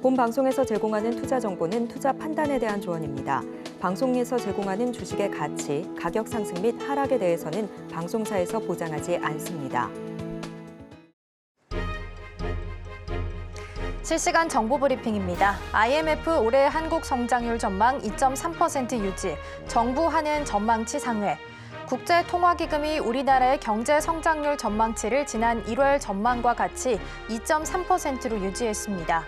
본 방송에서 제공하는 투자 정보는 투자 판단에 대한 조언입니다. 방송에서 제공하는 주식의 가치, 가격 상승 및 하락에 대해서는 방송사에서 보장하지 않습니다. 실시간 정보 브리핑입니다. IMF 올해 한국 성장률 전망 2.3% 유지, 정부 하는 전망치 상회. 국제통화기금이 우리나라의 경제 성장률 전망치를 지난 1월 전망과 같이 2.3%로 유지했습니다.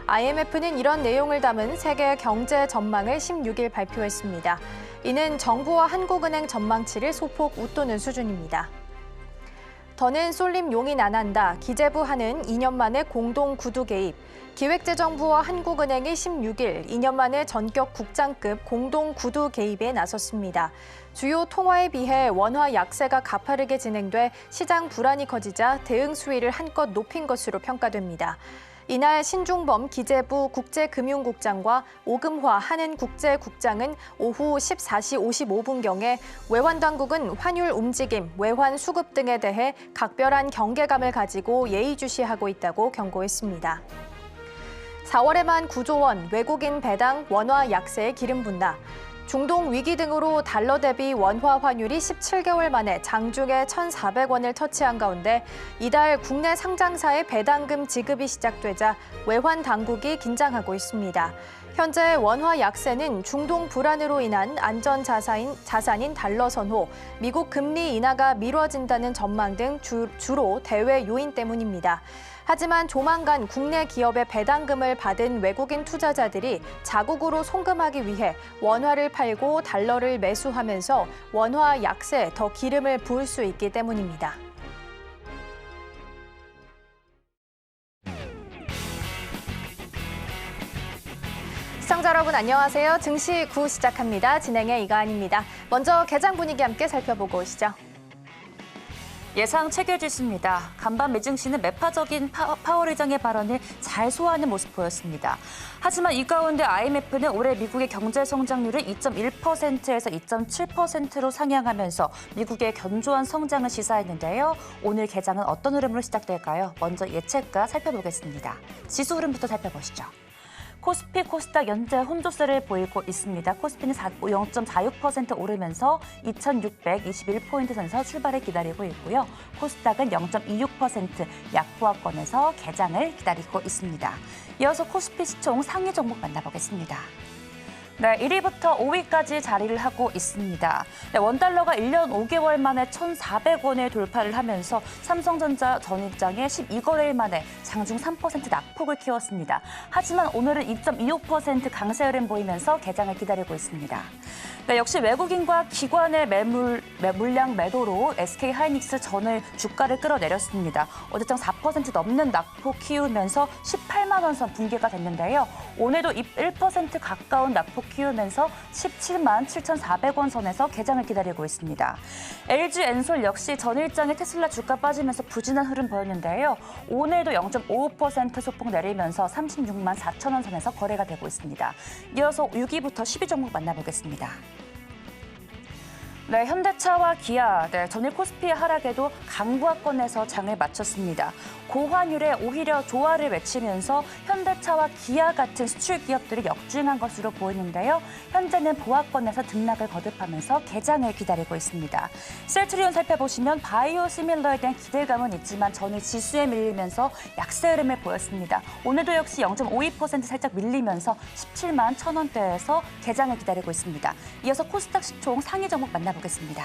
IMF는 이런 내용을 담은 세계 경제 전망을 16일 발표했습니다. 이는 정부와 한국은행 전망치를 소폭 웃도는 수준입니다. 더는 쏠림 용인 안 한다. 기재부 하는 2년 만에 공동 구두 개입. 기획재정부와 한국은행이 16일 2년 만에 전격 국장급 공동 구두 개입에 나섰습니다. 주요 통화에 비해 원화 약세가 가파르게 진행돼 시장 불안이 커지자 대응 수위를 한껏 높인 것으로 평가됩니다. 이날 신중범 기재부 국제금융국장과 오금화 한은국제국장은 오후 14시 55분경에 외환당국은 환율 움직임, 외환 수급 등에 대해 각별한 경계감을 가지고 예의주시하고 있다고 경고했습니다. 4월에만 9조 원 외국인 배당 원화 약세에 기름 붓나. 중동 위기 등으로 달러 대비 원화 환율이 17개월 만에 장중에 1,400원을 터치한 가운데 이달 국내 상장사의 배당금 지급이 시작되자 외환 당국이 긴장하고 있습니다. 현재 원화 약세는 중동 불안으로 인한 안전 자산인 달러 선호, 미국 금리 인하가 미뤄진다는 전망 등 주로 대외 요인 때문입니다. 하지만 조만간 국내 기업의 배당금을 받은 외국인 투자자들이 자국으로 송금하기 위해 원화를 팔고 달러를 매수하면서 원화 약세에 더 기름을 부을 수 있기 때문입니다. 시청자 여러분 안녕하세요. 증시 9 시작합니다. 진행의 이가은입니다. 먼저 개장 분위기 함께 살펴보고 오시죠. 예상 체결지수입니다. 간밤 미증시는 매파적인 파월 의장의 발언을 잘 소화하는 모습 보였습니다. 하지만 이 가운데 IMF는 올해 미국의 경제 성장률을 2.1%에서 2.7%로 상향하면서 미국의 견조한 성장을 시사했는데요. 오늘 개장은 어떤 흐름으로 시작될까요? 먼저 예측과 살펴보겠습니다. 지수 흐름부터 살펴보시죠. 코스피, 코스닥 연재 혼조세를 보이고 있습니다. 코스피는 0.46% 오르면서 2,621포인트 선에서 출발을 기다리고 있고요. 코스닥은 0.26% 약보합권에서 개장을 기다리고 있습니다. 이어서 코스피 시총 상위 종목 만나보겠습니다. 네, 1위부터 5위까지 자리를 하고 있습니다. 네, 원달러가 1년 5개월 만에 1,400원을 돌파를 하면서 삼성전자 전일장에 12거래일 만에 장중 3% 낙폭을 키웠습니다. 하지만 오늘은 2.25% 강세 흐름 보이면서 개장을 기다리고 있습니다. 네, 역시 외국인과 기관의 물량 매도로 SK하이닉스 전일 주가를 끌어내렸습니다. 어제장 4% 넘는 낙폭 키우면서 18만 원 선 붕괴가 됐는데요. 오늘도 1% 가까운 낙폭 키우면서 17만 7,400원 선에서 개장을 기다리고 있습니다. LG 엔솔 역시 전일장에 테슬라 주가 빠지면서 부진한 흐름 보였는데요. 오늘도 0.55% 소폭 내리면서 36만 4천 원 선에서 거래가 되고 있습니다. 이어서 6위부터 10위 종목 만나보겠습니다. 네, 현대차와 기아, 전일 코스피의 하락에도 강보합권에서 장을 마쳤습니다. 고환율에 오히려 조화를 외치면서 현대차와 기아 같은 수출 기업들이 역주행한 것으로 보이는데요. 현재는 보합권에서 등락을 거듭하면서 개장을 기다리고 있습니다. 셀트리온 살펴보시면 바이오 시밀러에 대한 기대감은 있지만 전일 지수에 밀리면서 약세 흐름을 보였습니다. 오늘도 역시 0.52% 살짝 밀리면서 17만 1,000원대에서 개장을 기다리고 있습니다. 이어서 코스닥 시총 상위 종목 만나보겠습니다.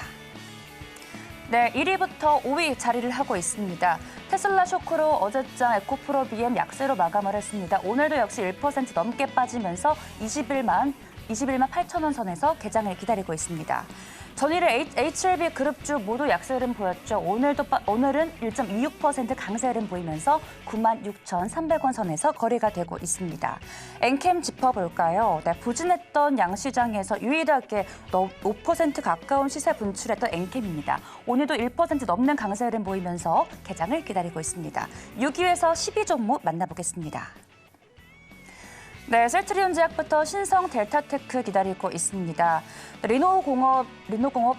네, 1위부터 5위 자리를 하고 있습니다. 테슬라 쇼크로 어제장 에코프로 BM 약세로 마감을 했습니다. 오늘도 역시 1% 넘게 빠지면서 21만 8천 원 선에서 개장을 기다리고 있습니다. 전일에 HLB 그룹주 모두 약세 흐름 보였죠. 오늘은 1.26% 강세 흐름 보이면서 96,300원 선에서 거래가 되고 있습니다. 엔캠 짚어볼까요? 네, 부진했던 양시장에서 유일하게 5% 가까운 시세 분출했던 엔캠입니다. 오늘도 1% 넘는 강세 흐름 보이면서 개장을 기다리고 있습니다. 6위에서 12 종목 만나보겠습니다. 네, 셀트리온 제약부터 신성 델타테크 기다리고 있습니다. 리노공업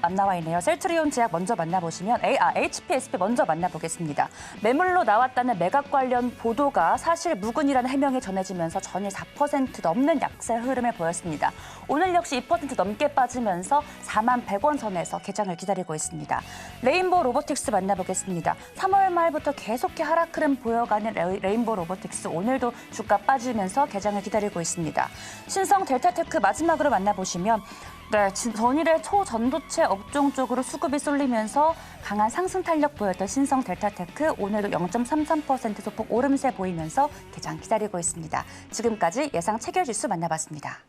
안 나와 있네요. 셀트리온 제약 먼저 만나보시면 HPSP 먼저 만나보겠습니다. 매물로 나왔다는 매각 관련 보도가 사실 무근이라는 해명이 전해지면서 전일 4% 넘는 약세 흐름을 보였습니다. 오늘 역시 2% 넘게 빠지면서 41,100원 선에서 개장을 기다리고 있습니다. 레인보우 로보틱스 만나보겠습니다. 3월 말부터 계속해 하락 흐름 보여가는 레인보우 로보틱스 오늘도 주가 빠지면서 개장을 기다리고 있습니다. 신성 델타테크 마지막으로 만나보시면 전일에 초전도체 업종 쪽으로 수급이 쏠리면서 강한 상승 탄력 보였던 신성 델타테크 오늘도 0.33% 소폭 오름세 보이면서 개장 기다리고 있습니다. 지금까지 예상 체결지수 만나봤습니다.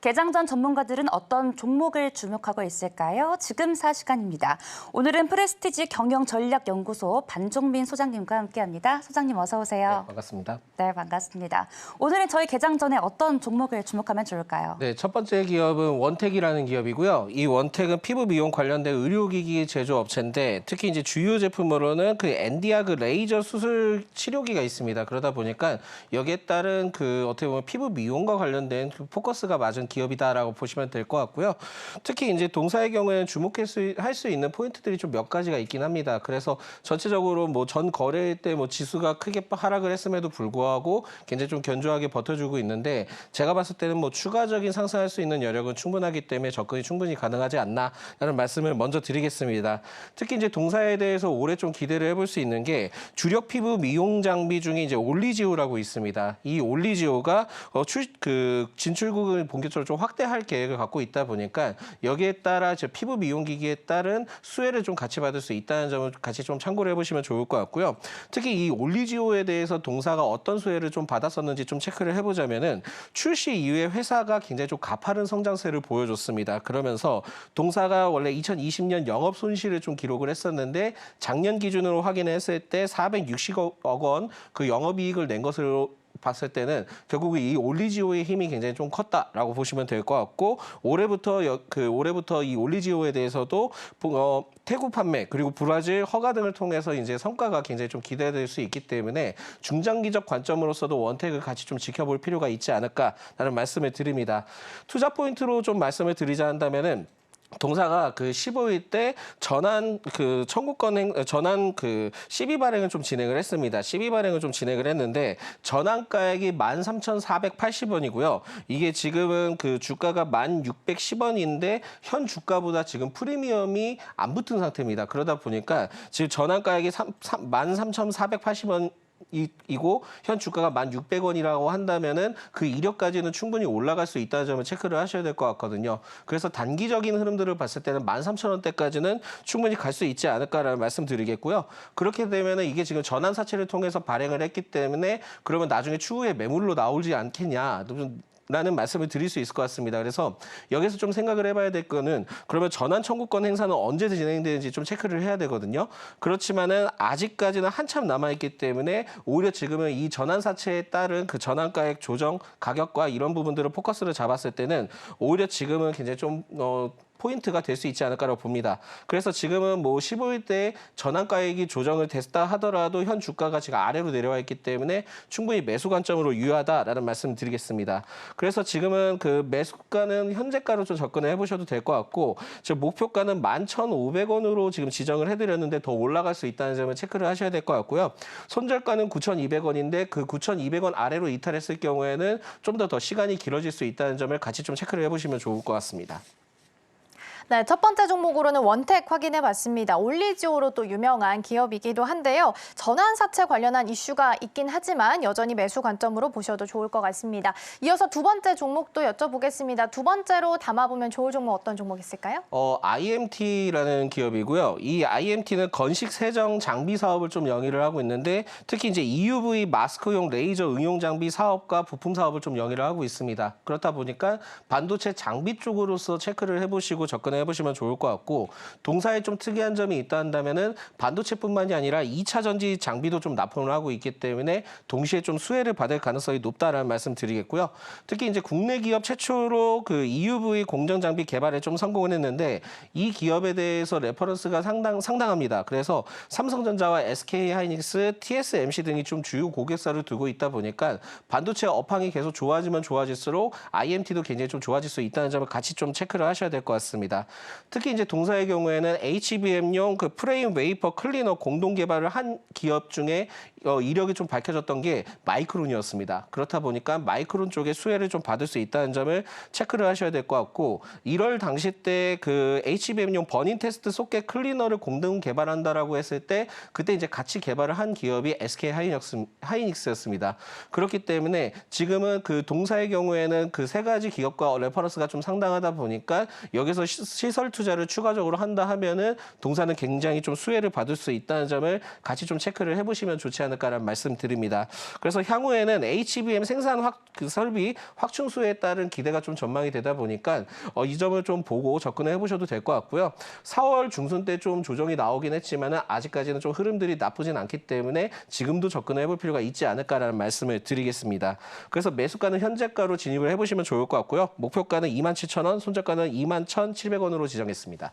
개장 전 전문가들은 어떤 종목을 주목하고 있을까요? 지금 시간입니다. 오늘은 프레스티지 경영전략연구소 반종민 소장님과 함께합니다. 소장님 어서 오세요. 네, 반갑습니다. 네, 반갑습니다. 오늘은 저희 개장 전에 어떤 종목을 주목하면 좋을까요? 네, 첫 번째 기업은 원택이라는 기업이고요. 이 원택은 피부 미용 관련된 의료기기 제조업체인데 특히 이제 주요 제품으로는 그 엔디아 그 레이저 수술 치료기가 있습니다. 그러다 보니까 여기에 따른 그 어떻게 보면 피부 미용과 관련된 그 포커스가 맞은 기업이다라고 보시면 될 것 같고요. 특히 이제 동사의 경우에는 주목할 수 있는 포인트들이 좀 몇 가지가 있긴 합니다. 그래서 전체적으로 뭐 전 거래일 때 뭐 지수가 크게 하락을 했음에도 불구하고 굉장히 좀 견조하게 버텨주고 있는데 제가 봤을 때는 뭐 추가적인 상승할 수 있는 여력은 충분하기 때문에 접근이 충분히 가능하지 않나라는 말씀을 먼저 드리겠습니다. 특히 이제 동사에 대해서 올해 좀 기대를 해볼 수 있는 게 주력 피부 미용 장비 중에 이제 올리지오라고 있습니다. 이 올리지오가 진출국을 본격적으로 좀 확대할 계획을 갖고 있다 보니까 여기에 따라 피부 미용기기에 따른 수혜를 좀 같이 받을 수 있다는 점을 같이 좀 참고를 해보시면 좋을 것 같고요. 특히 이 올리지오에 대해서 동사가 어떤 수혜를 좀 받았었는지 좀 체크를 해보자면은 출시 이후에 회사가 굉장히 좀 가파른 성장세를 보여줬습니다. 그러면서 동사가 원래 2020년 영업 손실을 좀 기록을 했었는데 작년 기준으로 확인했을 때 460억 원 그 영업이익을 낸 것으로 봤을 때는 결국 이 올리지오의 힘이 굉장히 좀 컸다라고 보시면 될 것 같고 올해부터 이 올리지오에 대해서도 태국 판매 그리고 브라질 허가 등을 통해서 이제 성과가 굉장히 좀 기대될 수 있기 때문에 중장기적 관점으로서도 원택을 같이 좀 지켜볼 필요가 있지 않을까라는 말씀을 드립니다. 투자 포인트로 좀 말씀을 드리자 한다면은 동사가 그 15일 때 전환 시비 발행을 좀 진행을 했습니다. 시비 발행을 좀 진행을 했는데 전환가액이 13,480원이고요. 이게 지금은 그 주가가 1,610원인데 현 주가보다 지금 프리미엄이 안 붙은 상태입니다. 그러다 보니까 지금 전환가액이 13,480원 이고 현 주가가 1,600원이라고 한다면은 그 이력까지는 충분히 올라갈 수 있다는 점을 체크를 하셔야 될 것 같거든요. 그래서 단기적인 흐름들을 봤을 때는 13,000원대까지는 충분히 갈 수 있지 않을까라는 말씀드리겠고요. 그렇게 되면은 이게 지금 전환 사채를 통해서 발행을 했기 때문에 그러면 나중에 추후에 매물로 나오지 않겠냐. 라는 말씀을 드릴 수 있을 것 같습니다. 그래서 여기서 좀 생각을 해봐야 될 거는 그러면 전환 청구권 행사는 언제 진행되는지 좀 체크를 해야 되거든요. 그렇지만은 아직까지는 한참 남아있기 때문에 오히려 지금은 이 전환 사채에 따른 그 전환가액 조정 가격과 이런 부분들을 포커스를 잡았을 때는 오히려 지금은 굉장히 좀 포인트가 될 수 있지 않을까라고 봅니다. 그래서 지금은 뭐 15일 때 전환가액이 조정을 됐다 하더라도 현 주가가 지금 아래로 내려와 있기 때문에 충분히 매수 관점으로 유효하다라는 말씀을 드리겠습니다. 그래서 지금은 그 매수가는 현재가로 좀 접근을 해보셔도 될 것 같고 지금 목표가는 11,500원으로 지금 지정을 해드렸는데 더 올라갈 수 있다는 점을 체크를 하셔야 될 것 같고요. 손절가는 9,200원인데 그 9,200원 아래로 이탈했을 경우에는 좀 더 시간이 길어질 수 있다는 점을 같이 좀 체크를 해보시면 좋을 것 같습니다. 네, 첫 번째 종목으로는 원택 확인해봤습니다. 올리지오로 또 유명한 기업이기도 한데요. 전환사채 관련한 이슈가 있긴 하지만 여전히 매수 관점으로 보셔도 좋을 것 같습니다. 이어서 두 번째 종목도 여쭤보겠습니다. 두 번째로 담아보면 좋을 종목 어떤 종목 있을까요? IMT라는 기업이고요. 이 IMT는 건식 세정 장비 사업을 좀 영위를 하고 있는데 특히 이제 EUV 마스크용 레이저 응용 장비 사업과 부품 사업을 좀 영위를 하고 있습니다. 그렇다 보니까 반도체 장비 쪽으로서 체크를 해보시고 접근을 접근해 보시면 좋을 것 같고 동사에 좀 특이한 점이 있다 한다면은 반도체뿐만이 아니라 2차 전지 장비도 좀 납품을 하고 있기 때문에 동시에 좀 수혜를 받을 가능성이 높다라는 말씀 드리겠고요. 특히 이제 국내 기업 최초로 그 EUV 공정 장비 개발에 좀 성공을 했는데 이 기업에 대해서 레퍼런스가 상당합니다. 그래서 삼성전자와 SK 하이닉스, TSMC 등이 좀 주요 고객사를 두고 있다 보니까 반도체 업황이 계속 좋아지면 좋아질수록 IMT도 굉장히 좀 좋아질 수 있다는 점을 같이 좀 체크를 하셔야 될 것 같습니다. 특히 이제 동사의 경우에는 HBM용 그 프레임 웨이퍼 클리너 공동 개발을 한 기업 중에 이력이 좀 밝혀졌던 게 마이크론이었습니다. 그렇다 보니까 마이크론 쪽에 수혜를 좀 받을 수 있다는 점을 체크를 하셔야 될 것 같고 1월 당시 때 그 HBM용 버닝 테스트 소켓 클리너를 공동 개발한다라고 했을 때 그때 이제 같이 개발을 한 기업이 SK 하이닉스였습니다. 그렇기 때문에 지금은 그 동사의 경우에는 그 세 가지 기업과 레퍼런스가 좀 상당하다 보니까 여기서 시설 투자를 추가적으로 한다 하면은 동사는 굉장히 좀 수혜를 받을 수 있다는 점을 같이 좀 체크를 해보시면 좋지 않을까라는 말씀드립니다. 그래서 향후에는 HBM 생산 설비 확충수에 따른 기대가 좀 전망이 되다 보니까 이 점을 좀 보고 접근을 해보셔도 될 것 같고요. 4월 중순 때 좀 조정이 나오긴 했지만은 아직까지는 좀 흐름들이 나쁘진 않기 때문에 지금도 접근을 해볼 필요가 있지 않을까라는 말씀을 드리겠습니다. 그래서 매수가는 현재가로 진입을 해보시면 좋을 것 같고요. 목표가는 27,000원, 손절가는 21,700원으로 지정했습니다.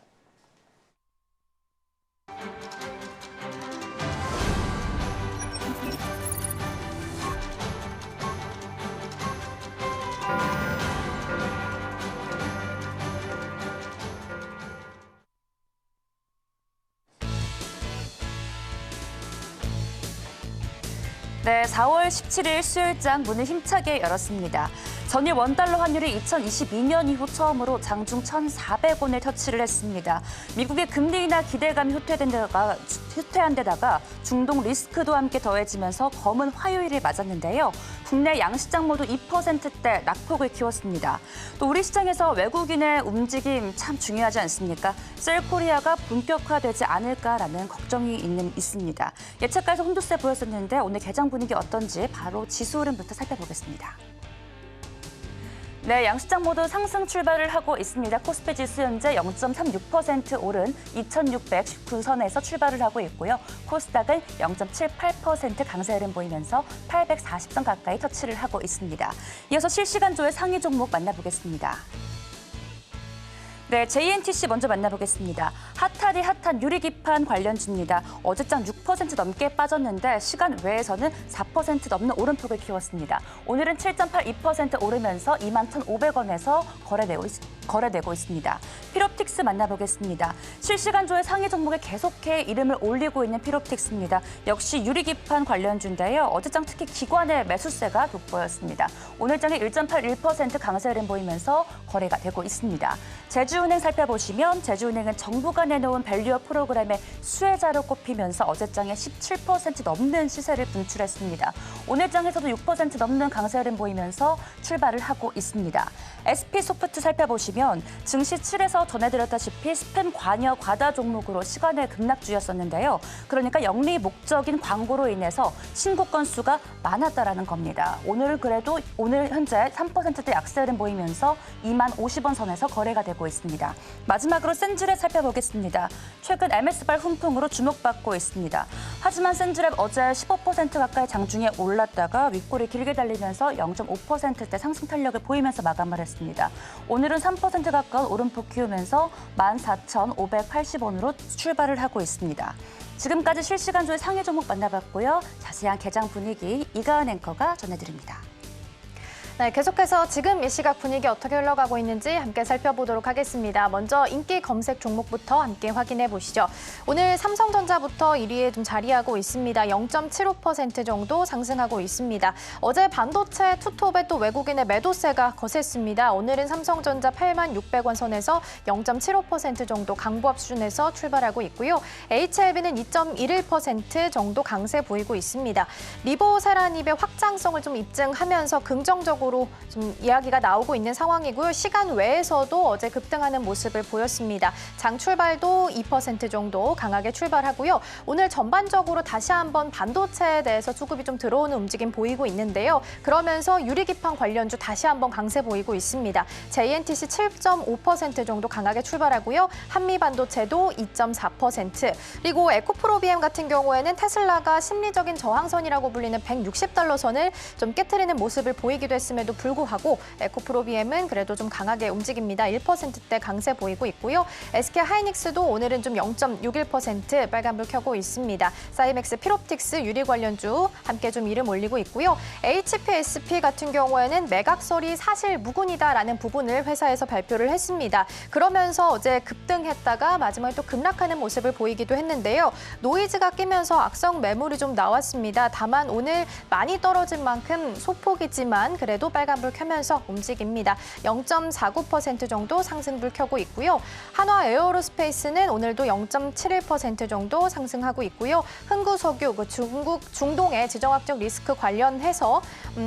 네, 4월 17일 수요일장 문을 힘차게 열었습니다. 전일 원달러 환율이 2022년 이후 처음으로 장중 1,400원을 터치를 했습니다. 미국의 금리 인하 기대감이 후퇴한 데다가 중동 리스크도 함께 더해지면서 검은 화요일을 맞았는데요. 국내 양시장 모두 2%대 낙폭을 키웠습니다. 또 우리 시장에서 외국인의 움직임 참 중요하지 않습니까? 셀코리아가 본격화되지 않을까라는 걱정이 있습니다. 예측가에서 혼조세 보였었는데 오늘 개장 분위기 어떤지 바로 지수 흐름부터 살펴보겠습니다. 네, 양시장 모두 상승 출발을 하고 있습니다. 코스피 지수 현재 0.36% 오른 2,619선에서 출발을 하고 있고요. 코스닥은 0.78% 강세 흐름 보이면서 840선 가까이 터치를 하고 있습니다. 이어서 실시간조의 상위 종목 만나보겠습니다. 네, JNTC 먼저 만나보겠습니다. 핫하디 핫한 유리기판 관련주입니다. 어제장 6% 넘게 빠졌는데 시간 외에서는 4% 넘는 오름폭을 키웠습니다. 오늘은 7.82% 오르면서 21,500원에서 거래되고 있습니다. 피롭틱스 만나보겠습니다. 실시간조의 상위 종목에 계속해 이름을 올리고 있는 피롭틱스입니다. 역시 유리기판 관련주인데요. 어제장 특히 기관의 매수세가 돋보였습니다. 오늘장에 1.81% 강세 흐름 보이면서 거래가 되고 있습니다. 제주은행 살펴보시면 제주은행은 정부가 내놓은 밸류업 프로그램의 수혜자로 꼽히면서 어제장에 17% 넘는 시세를 분출했습니다. 오늘장에서도 6% 넘는 강세 흐름 보이면서 출발을 하고 있습니다. SP소프트 살펴보시면 증시 7에서 전해드렸다시피 스팸 관여 과다 종목으로 시간의 급락주였었는데요. 그러니까 영리 목적인 광고로 인해서 신고 건수가 많았다라는 겁니다. 오늘은 그래도 오늘 현재 3%대 약세 흐름 보이면서 20,050원 선에서 거래가 되고 있습니다. 마지막으로 센즈랩 살펴보겠습니다. 최근 MS발 훈풍으로 주목받고 있습니다. 하지만 센즈랩 어제 15% 가까이 장중에 올랐다가 윗골이 길게 달리면서 0.5%대 상승 탄력을 보이면서 마감을 했습니다. 오늘은 3% 가까운 오름폭 키우면서 14,580원으로 출발을 하고 있습니다. 지금까지 실시간조의 상위 종목 만나봤고요. 자세한 개장 분위기 이가은 앵커가 전해드립니다. 네, 계속해서 지금 이 시각 분위기 어떻게 흘러가고 있는지 함께 살펴보도록 하겠습니다. 먼저 인기 검색 종목부터 함께 확인해 보시죠. 오늘 삼성전자부터 1위에 좀 자리하고 있습니다. 0.75% 정도 상승하고 있습니다. 어제 반도체 투톱에 또 외국인의 매도세가 거셌습니다. 오늘은 삼성전자 86,600원 선에서 0.75% 정도 강보합 수준에서 출발하고 있고요. HLB는 2.11% 정도 강세 보이고 있습니다. 리보세라닙의 확장성을 좀 입증하면서 긍정적으로 전반적으로 좀 이야기가 나오고 있는 상황이고요. 시간 외에서도 어제 급등하는 모습을 보였습니다. 장 출발도 2% 정도 강하게 출발하고요. 오늘 전반적으로 다시 한번 반도체에 대해서 수급이 좀 들어오는 움직임 보이고 있는데요. 그러면서 유리기판 관련주 다시 한번 강세 보이고 있습니다. JNTC 7.5% 정도 강하게 출발하고요. 한미반도체도 2.4%. 그리고 에코프로비엠 같은 경우에는 테슬라가 심리적인 저항선이라고 불리는 160달러 선을 좀 깨트리는 모습을 보이기도 했음에도 불구하고 에코프로비엠은 그래도 좀 강하게 움직입니다. 1%대 강세 보이고 있고요. SK하이닉스도 오늘은 좀 0.61% 빨간불 켜고 있습니다. 사이맥스, 필옵틱스, 유리 관련주 함께 좀 이름 올리고 있고요. HPSP 같은 경우에는 매각설이 사실 무근이다라는 부분을 회사에서 발표를 했습니다. 그러면서 어제 급등했다가 마지막에 또 급락하는 모습을 보이기도 했는데요. 노이즈가 끼면서 악성 매물이 좀 나왔습니다. 다만 오늘 많이 떨어진 만큼 소폭이지만 그래도 빨간불 켜면서 움직입니다. 0.49% 정도 상승불 켜고 있고요. 한화 에어로스페이스는 오늘도 0.71% 정도 상승하고 있고요. 흥구석유, 중동의 지정학적 리스크 관련해서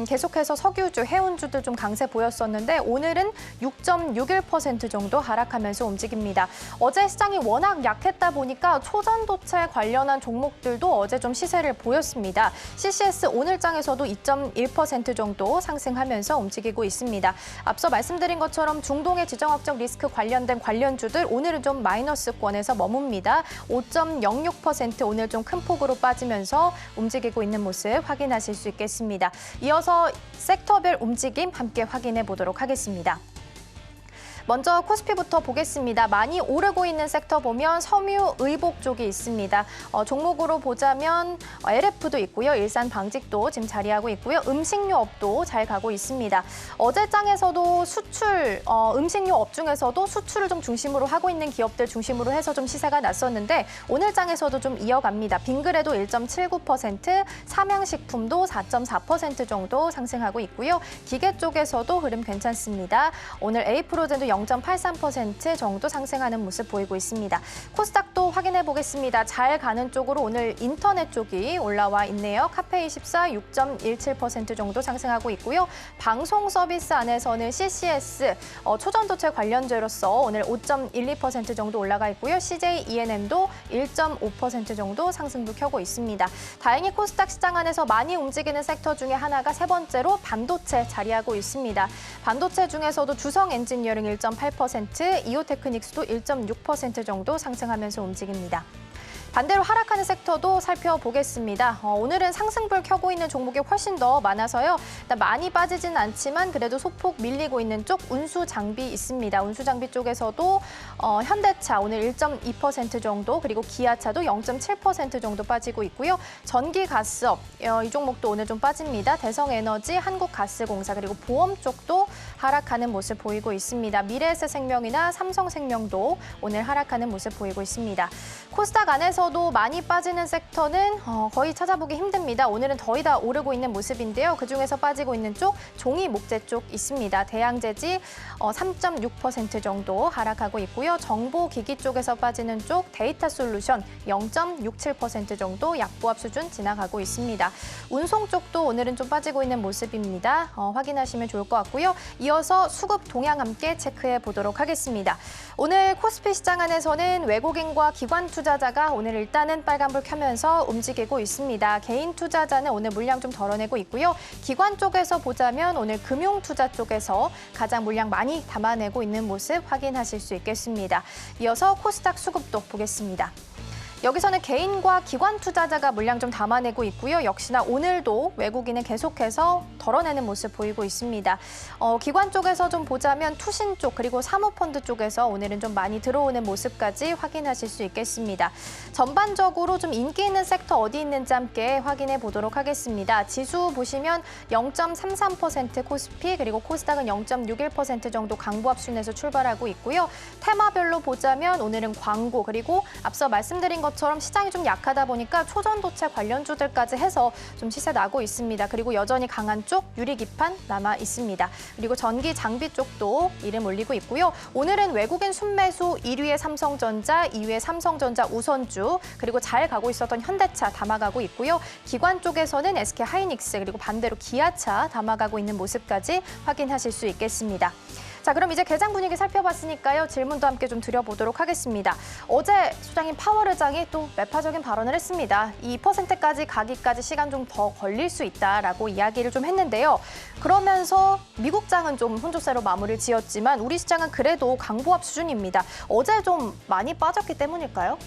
계속해서 석유주, 해운주들 좀 강세 보였었는데 오늘은 6.61% 정도 하락하면서 움직입니다. 어제 시장이 워낙 약했다 보니까 초전도체 관련한 종목들도 어제 좀 시세를 보였습니다. CCS 오늘장에서도 2.1% 정도 상승하면서 움직이고 있습니다. 앞서 말씀드린 것처럼 중동의 지정학적 리스크 관련된 관련주들 오늘은 좀 마이너스권에서 머뭅니다. 5.06% 오늘 좀 큰 폭으로 빠지면서 움직이고 있는 모습 확인하실 수 있겠습니다. 이어서 섹터별 움직임 함께 확인해 보도록 하겠습니다. 먼저 코스피부터 보겠습니다. 많이 오르고 있는 섹터 보면 섬유 의복 쪽이 있습니다. 종목으로 보자면 LF도 있고요. 일산 방직도 지금 자리하고 있고요. 음식료업도 잘 가고 있습니다. 어제장에서도 수출, 음식료업 중에서도 수출을 좀 중심으로 하고 있는 기업들 중심으로 해서 좀 시세가 났었는데 오늘장에서도 좀 이어갑니다. 빙그레도 1.79%, 삼양식품도 4.4% 정도 상승하고 있고요. 기계 쪽에서도 흐름 괜찮습니다. 오늘 에이프로젠도 0.83% 정도 상승하는 모습 보이고 있습니다. 코스닥도 확인해 보겠습니다. 잘 가는 쪽으로 오늘 인터넷 쪽이 올라와 있네요. 카페24 6.17% 정도 상승하고 있고요. 방송 서비스 안에서는 CCS, 초전도체 관련주로서 오늘 5.12% 정도 올라가 있고요. CJ ENM도 1.5% 정도 상승도 켜고 있습니다. 다행히 코스닥 시장 안에서 많이 움직이는 섹터 중에 하나가 세 번째로 반도체 자리하고 있습니다. 반도체 중에서도 주성 엔지니어링 1.8%, 이오테크닉스도 1.6% 정도 상승하면서 움직입니다. 반대로 하락하는 섹터도 살펴보겠습니다. 오늘은 상승불 켜고 있는 종목이 훨씬 더 많아서요. 일단 많이 빠지진 않지만 그래도 소폭 밀리고 있는 쪽 운수장비 있습니다. 운수장비 쪽에서도 현대차 오늘 1.2% 정도 그리고 기아차도 0.7% 정도 빠지고 있고요. 전기가스업 이 종목도 오늘 좀 빠집니다. 대성에너지, 한국가스공사 그리고 보험 쪽도 하락하는 모습 보이고 있습니다. 미래에셋생명이나 삼성생명도 오늘 하락하는 모습 보이고 있습니다. 코스닥 안에서도 많이 빠지는 섹터는 거의 찾아보기 힘듭니다. 오늘은 거의 다 오르고 있는 모습인데요. 그중에서 빠지고 있는 쪽 종이 목재 쪽 있습니다. 대양재지 3.6% 정도 하락하고 있고요. 정보기기 쪽에서 빠지는 쪽 데이터솔루션 0.67% 정도 약보합 수준 지나가고 있습니다. 운송 쪽도 오늘은 좀 빠지고 있는 모습입니다. 확인하시면 좋을 것 같고요. 이어서 수급 동향 함께 체크해 보도록 하겠습니다. 오늘 코스피 시장 안에서는 외국인과 기관 투자자가 오늘 일단은 빨간불 켜면서 움직이고 있습니다. 개인 투자자는 오늘 물량 좀 덜어내고 있고요. 기관 쪽에서 보자면 오늘 금융 투자 쪽에서 가장 물량 많이 담아내고 있는 모습 확인하실 수 있겠습니다. 이어서 코스닥 수급도 보겠습니다. 여기서는 개인과 기관 투자자가 물량 좀 담아내고 있고요. 역시나 오늘도 외국인은 계속해서 덜어내는 모습 보이고 있습니다. 기관 쪽에서 좀 보자면 투신 쪽 그리고 사모펀드 쪽에서 오늘은 좀 많이 들어오는 모습까지 확인하실 수 있겠습니다. 전반적으로 좀 인기 있는 섹터 어디 있는지 함께 확인해 보도록 하겠습니다. 지수 보시면 0.33% 코스피 그리고 코스닥은 0.61% 정도 강보합 순에서 출발하고 있고요. 테마별로 보자면 오늘은 광고 그리고 앞서 말씀드린 것처럼 시장이 좀 약하다 보니까 초전도체 관련주들까지 해서 좀 시세 나고 있습니다. 그리고 여전히 강한 쪽 유리기판 남아 있습니다. 그리고 전기 장비 쪽도 이름 올리고 있고요. 오늘은 외국인 순매수 1위의 삼성전자, 2위의 삼성전자 우선주, 그리고 잘 가고 있었던 현대차 담아가고 있고요. 기관 쪽에서는 SK하이닉스, 그리고 반대로 기아차 담아가고 있는 모습까지 확인하실 수 있겠습니다. 자, 그럼 이제 개장 분위기 살펴봤으니까요. 질문도 함께 좀 드려보도록 하겠습니다. 어제 소장인 파월 의장이 또 매파적인 발언을 했습니다. 2%까지 가기까지 시간 좀 더 걸릴 수 있다라고 이야기를 좀 했는데요. 그러면서 미국장은 좀 혼조세로 마무리를 지었지만 우리 시장은 그래도 강보합 수준입니다. 어제 좀 많이 빠졌기 때문일까요?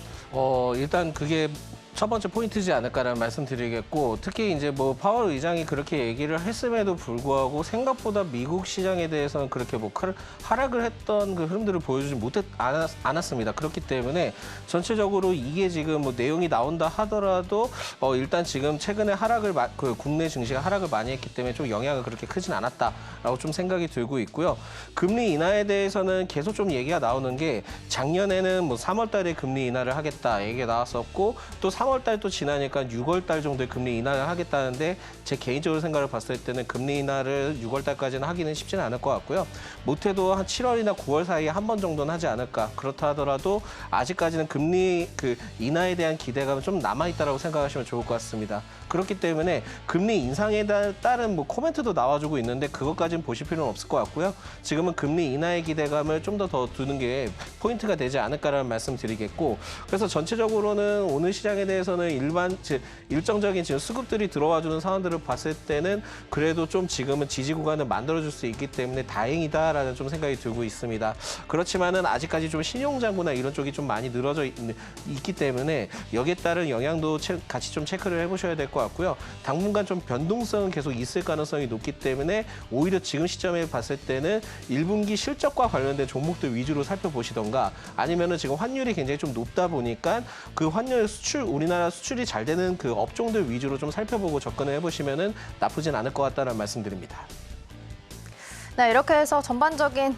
일단 그게 첫 번째 포인트지 않을까라는 말씀드리겠고, 특히 이제 뭐 파월 의장이 그렇게 얘기를 했음에도 불구하고 생각보다 미국 시장에 대해서는 그렇게 뭐 하락을 했던 그 흐름들을 보여주지 않았습니다. 그렇기 때문에 전체적으로 이게 지금 뭐 내용이 나온다 하더라도 일단 지금 최근에 그 국내 증시가 하락을 많이 했기 때문에 좀 영향은 그렇게 크진 않았다라고 좀 생각이 들고 있고요. 금리 인하에 대해서는 계속 좀 얘기가 나오는 게, 작년에는 뭐 3월 달에 금리 인하를 하겠다 얘기가 나왔었고, 또 3월 달 또 지나니까 6월 달 정도에 금리 인하를 하겠다는데, 제 개인적으로 생각을 봤을 때는 금리 인하를 6월 달까지는 하기는 쉽지는 않을 것 같고요. 못해도 한 7월이나 9월 사이에 한 번 정도는 하지 않을까. 그렇다 하더라도 아직까지는 금리 인하에 대한 기대감은 좀 남아있다라고 생각하시면 좋을 것 같습니다. 그렇기 때문에 금리 인상에 따른 뭐 코멘트도 나와주고 있는데 그것까지는 보실 필요는 없을 것 같고요. 지금은 금리 인하의 기대감을 좀 더 두는 게 포인트가 되지 않을까라는 말씀 드리겠고, 그래서 전체적으로는 오늘 시장에 대해서는 일정적인 지금 수급들이 들어와주는 상황들을 봤을 때는 그래도 좀 지금은 지지 구간을 만들어줄 수 있기 때문에 다행이다라는 좀 생각이 들고 있습니다. 그렇지만은 아직까지 좀 신용장부나 이런 쪽이 좀 많이 늘어져 있기 때문에 여기에 따른 영향도 같이 좀 체크를 해보셔야 될 것 같고요. 당분간 좀 변동성은 계속 있을 가능성이 높기 때문에 오히려 지금 시점에 봤을 때는 1분기 실적과 관련된 종목들 위주로 살펴보시던가, 아니면은 지금 환율이 굉장히 좀 높다 보니까 그 환율 우리나라 수출이 잘 되는 그 업종들 위주로 좀 살펴보고 접근을 해보시면은 나쁘진 않을 것 같다는 말씀드립니다. 네, 이렇게 해서 전반적인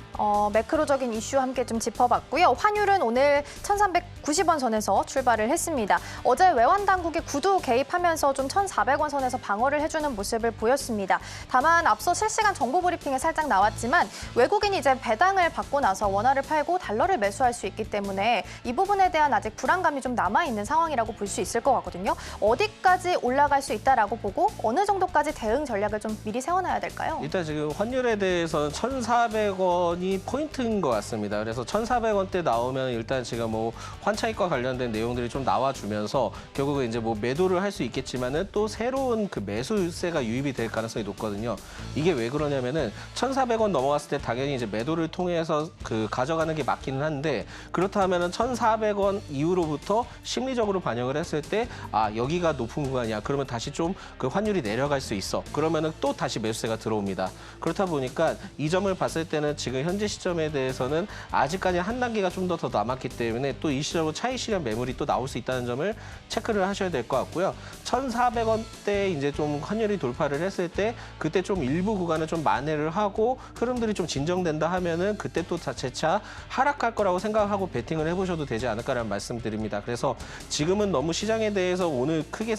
매크로적인 이슈 함께 좀 짚어봤고요. 환율은 오늘 1,390원 선에서 출발을 했습니다. 어제 외환 당국이 구두 개입하면서 좀 1,400원 선에서 방어를 해주는 모습을 보였습니다. 다만 앞서 실시간 정보 브리핑에 살짝 나왔지만 외국인이 이제 배당을 받고 나서 원화를 팔고 달러를 매수할 수 있기 때문에 이 부분에 대한 아직 불안감이 좀 남아있는 상황이라고 볼 수 있을 것 같거든요. 어디까지 올라갈 수 있다라고 보고 어느 정도까지 대응 전략을 좀 미리 세워놔야 될까요? 일단 지금 환율에 대해서는 1,400원이 포인트인 것 같습니다. 그래서 1,400원대 나오면 일단 지금 뭐 환차익과 관련된 내용들이 좀 나와주면서 결국은 이제 뭐 매도를 할 수 있겠지만은 또 새로운 그 매수세가 유입이 될 가능성이 높거든요. 이게 왜 그러냐면은 1,400원 넘어갔을 때 당연히 이제 매도를 통해서 가져가는 게 맞기는 한데, 그렇다 하면은 1,400원 이후로부터 심리적으로 반영을 했을 때 여기가 높은 구간이야. 그러면 다시 좀 그 환율이 내려갈 수 있어. 그러면은 또 다시 매수세가 들어옵니다. 그렇다 보니까 이 점을 봤을 때는 지금 현재 시점에 대해서는 아직까지 한 단계가 좀 더 남았기 때문에 또 이 시점으로 차익 실현 매물이 또 나올 수 있다는 점을 체크를 하셔야 될 것 같고요. 1,400원대 이제 좀 환율이 돌파를 했을 때 그때 좀 일부 구간을 좀 만회를 하고 흐름들이 좀 진정된다 하면은 그때 또 재차 하락할 거라고 생각하고 베팅을 해보셔도 되지 않을까라는 말씀드립니다. 그래서 지금은 너무 시장에 대해서 오늘 크게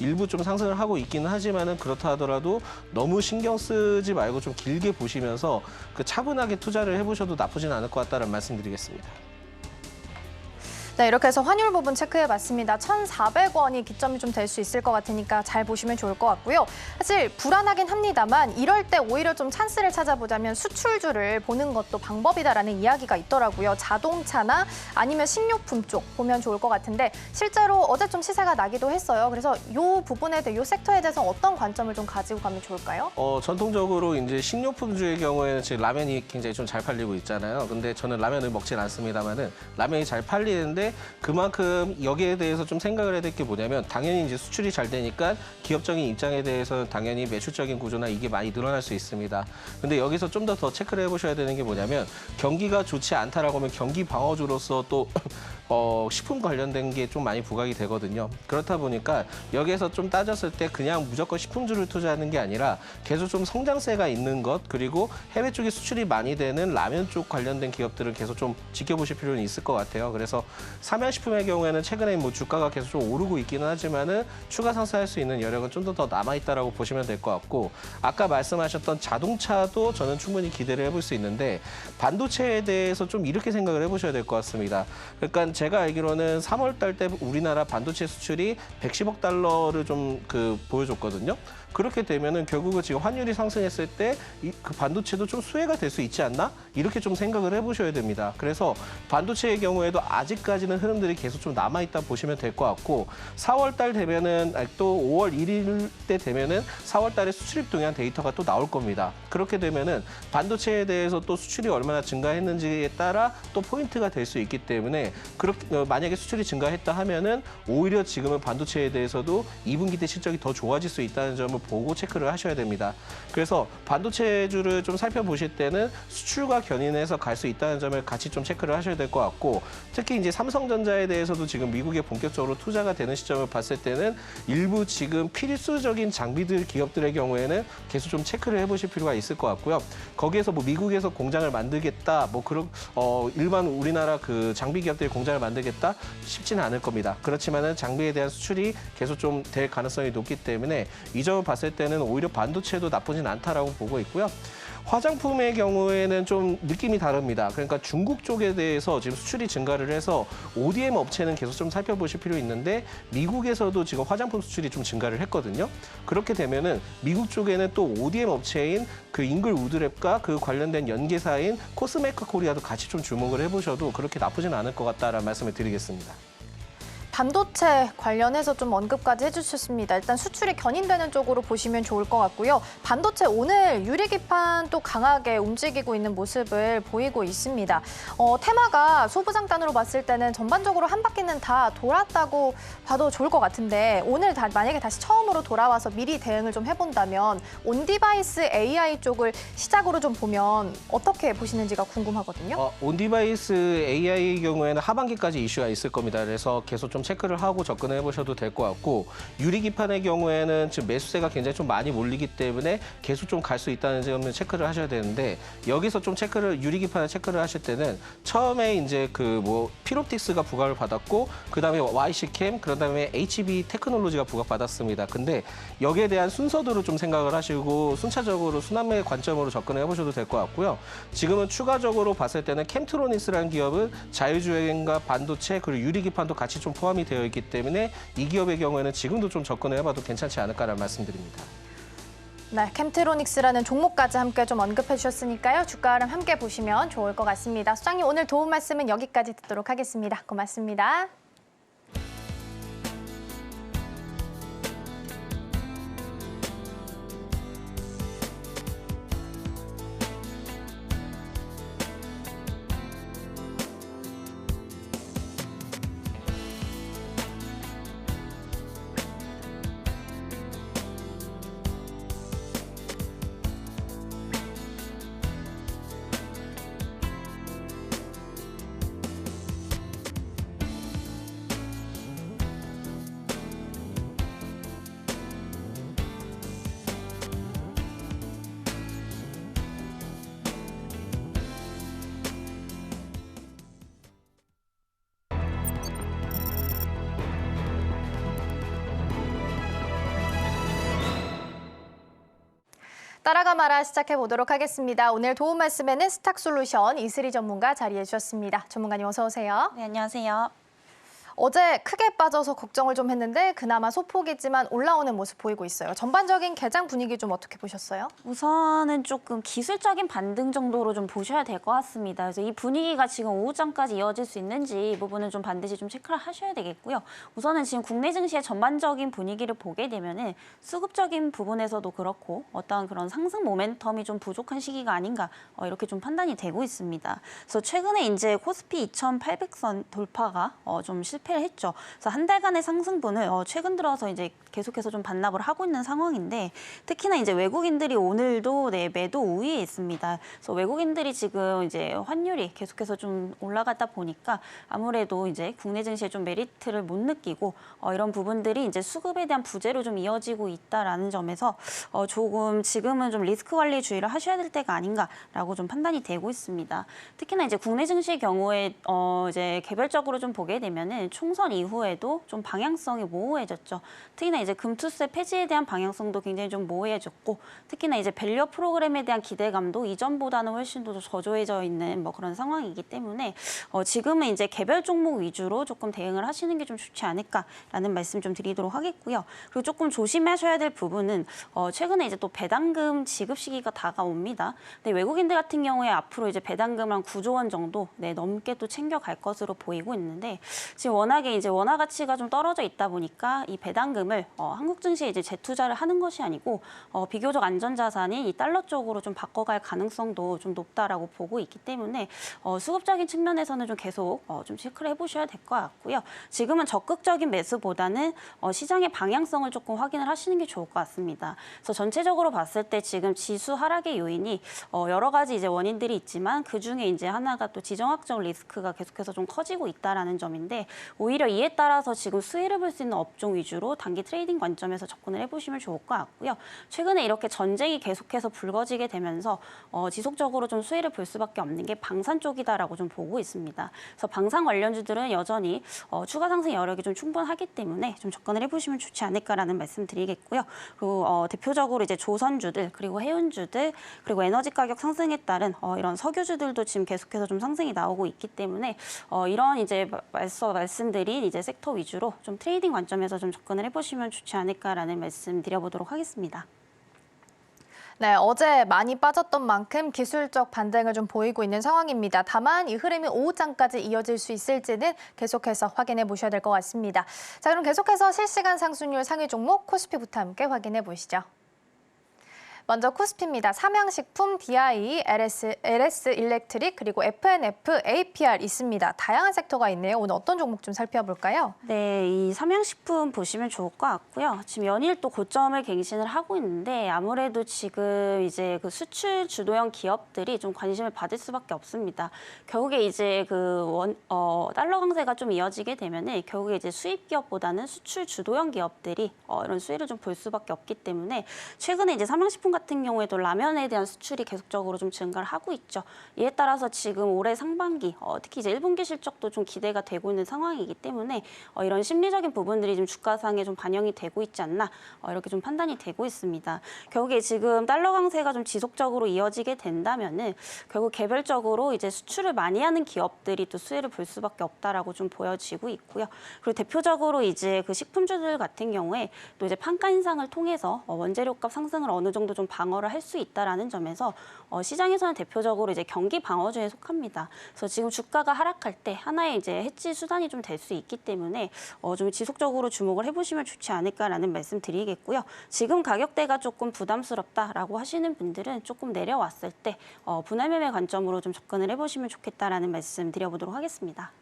일부 좀 상승을 하고 있기는 하지만은 그렇다 하더라도 너무 신경 쓰지 말고 좀 길게 보시면서 차분하게 투자를 해보셔도 나쁘진 않을 것 같다는 말씀드리겠습니다. 네, 이렇게 해서 환율 부분 체크해봤습니다. 1,400원이 기점이 좀 될 수 있을 것 같으니까 잘 보시면 좋을 것 같고요. 사실 불안하긴 합니다만 이럴 때 오히려 좀 찬스를 찾아보자면 수출주를 보는 것도 방법이다라는 이야기가 있더라고요. 자동차나 아니면 식료품 쪽 보면 좋을 것 같은데 실제로 어제 좀 시세가 나기도 했어요. 그래서 이 부분에 대해 이 섹터에 대해서 어떤 관점을 좀 가지고 가면 좋을까요? 전통적으로 이제 식료품주의 경우에는 지금 라면이 굉장히 좀 잘 팔리고 있잖아요. 근데 저는 라면을 먹진 않습니다만은 라면이 잘 팔리는데 그만큼 여기에 대해서 좀 생각을 해야 될 게 뭐냐면, 당연히 이제 수출이 잘 되니까 기업적인 입장에 대해서는 당연히 매출적인 구조나 이게 많이 늘어날 수 있습니다. 근데 여기서 좀 더 체크를 해보셔야 되는 게 뭐냐면, 경기가 좋지 않다라고 하면 경기 방어주로서 또 식품 관련된 게 좀 많이 부각이 되거든요. 그렇다 보니까 여기에서 좀 따졌을 때 그냥 무조건 식품주를 투자하는 게 아니라 계속 좀 성장세가 있는 것, 그리고 해외 쪽에 수출이 많이 되는 라면 쪽 관련된 기업들은 계속 좀 지켜보실 필요는 있을 것 같아요. 그래서 삼양식품의 경우에는 최근에 뭐 주가가 계속 좀 오르고 있기는 하지만은 추가 상승할 수 있는 여력은 좀 더 남아있다라고 보시면 될 것 같고, 아까 말씀하셨던 자동차도 저는 충분히 기대를 해볼 수 있는데, 반도체에 대해서 좀 이렇게 생각을 해보셔야 될 것 같습니다. 그러니까 제가 알기로는 3월 달 때 우리나라 반도체 수출이 110억 달러를 좀 보여줬거든요. 그렇게 되면은 결국은 지금 환율이 상승했을 때 그 반도체도 좀 수혜가 될 수 있지 않나? 이렇게 좀 생각을 해보셔야 됩니다. 그래서 반도체의 경우에도 아직까지는 흐름들이 계속 좀 남아있다 보시면 될 것 같고, 4월 달 되면은 또 5월 1일 때 되면은 4월 달에 수출입 동향 데이터가 또 나올 겁니다. 그렇게 되면은 반도체에 대해서 또 수출이 얼마나 증가했는지에 따라 또 포인트가 될 수 있기 때문에, 만약에 수출이 증가했다 하면은 오히려 지금은 반도체에 대해서도 2분기 때 실적이 더 좋아질 수 있다는 점을 보고 체크를 하셔야 됩니다. 그래서 반도체주를 좀 살펴보실 때는 수출과 견인해서 갈 수 있다는 점을 같이 좀 체크를 하셔야 될 것 같고, 특히 이제 삼성전자에 대해서도 지금 미국에 본격적으로 투자가 되는 시점을 봤을 때는 일부 지금 필수적인 장비들 기업들의 경우에는 계속 좀 체크를 해보실 필요가 있을 것 같고요. 거기에서 뭐 미국에서 공장을 만들겠다, 뭐 그런 일반 우리나라 그 장비 기업들이 공장을 만들겠다 쉽지는 않을 겁니다. 그렇지만은 장비에 대한 수출이 계속 좀 될 가능성이 높기 때문에 이 점을 봤을 때는 오히려 반도체도 나쁘진 않다라고 보고 있고요. 화장품의 경우에는 좀 느낌이 다릅니다. 그러니까 중국 쪽에 대해서 지금 수출이 증가를 해서 ODM 업체는 계속 좀 살펴보실 필요 있는데, 미국에서도 지금 화장품 수출이 좀 증가를 했거든요. 그렇게 되면은 미국 쪽에는 또 ODM 업체인 그 잉글 우드랩과 그 관련된 연계사인 코스메카 코리아도 같이 좀 주목을 해보셔도 그렇게 나쁘진 않을 것 같다라는 말씀을 드리겠습니다. 반도체 관련해서 좀 언급까지 해주셨습니다. 일단 수출이 견인되는 쪽으로 보시면 좋을 것 같고요. 반도체 오늘 유리기판 또 강하게 움직이고 있는 모습을 보이고 있습니다. 테마가 소부장단으로 봤을 때는 전반적으로 한 바퀴는 다 돌았다고 봐도 좋을 것 같은데, 오늘 만약에 다시 처음으로 돌아와서 미리 대응을 좀 해본다면 온디바이스 AI 쪽을 시작으로 좀 보면 어떻게 보시는지가 궁금하거든요. 온디바이스 AI의 경우에는 하반기까지 이슈가 있을 겁니다. 그래서 계속 좀 체크를 하고 접근을 해보셔도 될 것 같고, 유리기판의 경우에는 지금 매수세가 굉장히 좀 많이 몰리기 때문에 계속 좀 갈 수 있다는 점을 체크를 하셔야 되는데, 여기서 좀 유리기판을 체크를 하실 때는 처음에 이제 피롭틱스가 부각을 받았고, 그 다음에 YC캠, 그 다음에 HB 테크놀로지가 부각받았습니다. 근데 여기에 대한 순서대로 좀 생각을 하시고 순차적으로 순환매 관점으로 접근을 해보셔도 될 것 같고요. 지금은 추가적으로 봤을 때는 캠트로닉스라는 기업은 자율주행과 반도체 그리고 유리기판도 같이 좀 포함이 되어 있기 때문에 이 기업의 경우에는 지금도 좀 접근을 해봐도 괜찮지 않을까라는 말씀드립니다. 네, 캠트로닉스라는 종목까지 함께 좀 언급해 주셨으니까요. 주가 흐름 함께 보시면 좋을 것 같습니다. 수장님, 오늘 도움 말씀은 여기까지 듣도록 하겠습니다. 고맙습니다. 따라가 말아 시작해 보도록 하겠습니다. 오늘 도움 말씀에는 스탁솔루션 이슬희 전문가 자리해 주셨습니다. 전문가님 어서 오세요. 네, 안녕하세요. 어제 크게 빠져서 걱정을 좀 했는데 그나마 소폭이지만 올라오는 모습 보이고 있어요. 전반적인 개장 분위기 좀 어떻게 보셨어요? 우선은 조금 기술적인 반등 정도로 좀 보셔야 될 것 같습니다. 그래서 이 분위기가 지금 오후장까지 이어질 수 있는지 이 부분은 좀 반드시 좀 체크를 하셔야 되겠고요. 우선은 지금 국내 증시의 전반적인 분위기를 보게 되면은 수급적인 부분에서도 그렇고 어떤 그런 상승 모멘텀이 좀 부족한 시기가 아닌가 이렇게 좀 판단이 되고 있습니다. 그래서 최근에 이제 코스피 2,800선 돌파가 좀 실패 실패를 했죠. 그래서 한 달간의 상승분을 최근 들어서 이제 계속해서 좀 반납을 하고 있는 상황인데 특히나 이제 외국인들이 오늘도 매도 우위에 있습니다. 그래서 외국인들이 지금 이제 환율이 계속해서 좀 올라가다 보니까 아무래도 이제 국내 증시에 좀 메리트를 못 느끼고 이런 부분들이 이제 수급에 대한 부재로 좀 이어지고 있다라는 점에서 조금 지금은 좀 리스크 관리 주의를 하셔야 될 때가 아닌가라고 좀 판단이 되고 있습니다. 특히나 이제 국내 증시의 경우에 이제 개별적으로 좀 보게 되면은 총선 이후에도 좀 방향성이 모호해졌죠. 특히나 이제 금투세 폐지에 대한 방향성도 굉장히 좀 모호해졌고 특히나 이제 밸류 프로그램에 대한 기대감도 이전보다는 훨씬 더 저조해져 있는 뭐 그런 상황이기 때문에 지금은 이제 개별 종목 위주로 조금 대응을 하시는 게 좀 좋지 않을까라는 말씀 좀 드리도록 하겠고요. 그리고 조금 조심하셔야 될 부분은 최근에 이제 또 배당금 지급 시기가 다가옵니다. 근데 외국인들 같은 경우에 앞으로 이제 배당금 한 9조 원 정도 넘게 또 챙겨갈 것으로 보이고 있는데 지금 워낙에 이제 원화 가치가 좀 떨어져 있다 보니까 이 배당금을 한국 증시에 이제 재투자를 하는 것이 아니고 비교적 안전 자산인 이 달러 쪽으로 좀 바꿔갈 가능성도 좀 높다라고 보고 있기 때문에 수급적인 측면에서는 좀 계속 좀 체크를 해보셔야 될 것 같고요. 지금은 적극적인 매수보다는 시장의 방향성을 조금 확인을 하시는 게 좋을 것 같습니다. 그래서 전체적으로 봤을 때 지금 지수 하락의 요인이 여러 가지 이제 원인들이 있지만 그 중에 이제 하나가 또 지정학적 리스크가 계속해서 좀 커지고 있다라는 점인데 오히려 이에 따라서 지금 수혜를 볼 수 있는 업종 위주로 단기 트레이딩 관점에서 접근을 해보시면 좋을 것 같고요. 최근에 이렇게 전쟁이 계속해서 불거지게 되면서 지속적으로 좀 수혜를 볼 수밖에 없는 게 방산 쪽이다라고 좀 보고 있습니다. 그래서 방산 관련주들은 여전히 추가 상승 여력이 좀 충분하기 때문에 좀 접근을 해보시면 좋지 않을까라는 말씀 드리겠고요. 그리고 대표적으로 이제 조선주들 그리고 해운주들 그리고 에너지 가격 상승에 따른 이런 석유주들도 지금 계속해서 좀 상승이 나오고 있기 때문에 이런 이제 말씀드린 이제 섹터 위주로 좀 트레이딩 관점에서 좀 접근을 해보시면 좋지 않을까라는 말씀 드려보도록 하겠습니다. 네, 어제 많이 빠졌던 만큼 기술적 반등을 좀 보이고 있는 상황입니다. 다만 이 흐름이 오후장까지 이어질 수 있을지는 계속해서 확인해 보셔야 될 것 같습니다. 자, 그럼 계속해서 실시간 상승률 상위 종목 코스피부터 함께 확인해 보시죠. 먼저 코스피입니다. 삼양식품, DI, LS 일렉트릭, 그리고 FNF, APR 있습니다. 다양한 섹터가 있네요. 오늘 어떤 종목 좀 살펴볼까요? 네, 이 삼양식품 보시면 좋을 것 같고요. 지금 연일 또 고점을 갱신을 하고 있는데 아무래도 지금 이제 그 수출 주도형 기업들이 좀 관심을 받을 수밖에 없습니다. 결국에 이제 달러 강세가 좀 이어지게 되면은 결국에 이제 수입 기업보다는 수출 주도형 기업들이 이런 수혜를 좀 볼 수밖에 없기 때문에 최근에 이제 삼양식품 같은 경우에도 라면에 대한 수출이 계속적으로 좀 증가를 하고 있죠. 이에 따라서 지금 올해 상반기 특히 이제 1분기 실적도 좀 기대가 되고 있는 상황이기 때문에 이런 심리적인 부분들이 좀 주가상에 좀 반영이 되고 있지 않나 이렇게 좀 판단이 되고 있습니다. 결국에 지금 달러 강세가 좀 지속적으로 이어지게 된다면은 결국 개별적으로 이제 수출을 많이 하는 기업들이 또 수혜를 볼 수밖에 없다라고 좀 보여지고 있고요. 그리고 대표적으로 이제 그 식품주들 같은 경우에 또 이제 판가 인상을 통해서 원재료값 상승을 어느 정도 좀 방어를 할 수 있다라는 점에서 시장에서는 대표적으로 이제 경기 방어주에 속합니다. 그래서 지금 주가가 하락할 때 하나의 이제 해지 수단이 좀 될 수 있기 때문에 좀 지속적으로 주목을 해보시면 좋지 않을까라는 말씀 드리겠고요. 지금 가격대가 조금 부담스럽다라고 하시는 분들은 조금 내려왔을 때 분할 매매 관점으로 좀 접근을 해보시면 좋겠다라는 말씀 드려보도록 하겠습니다.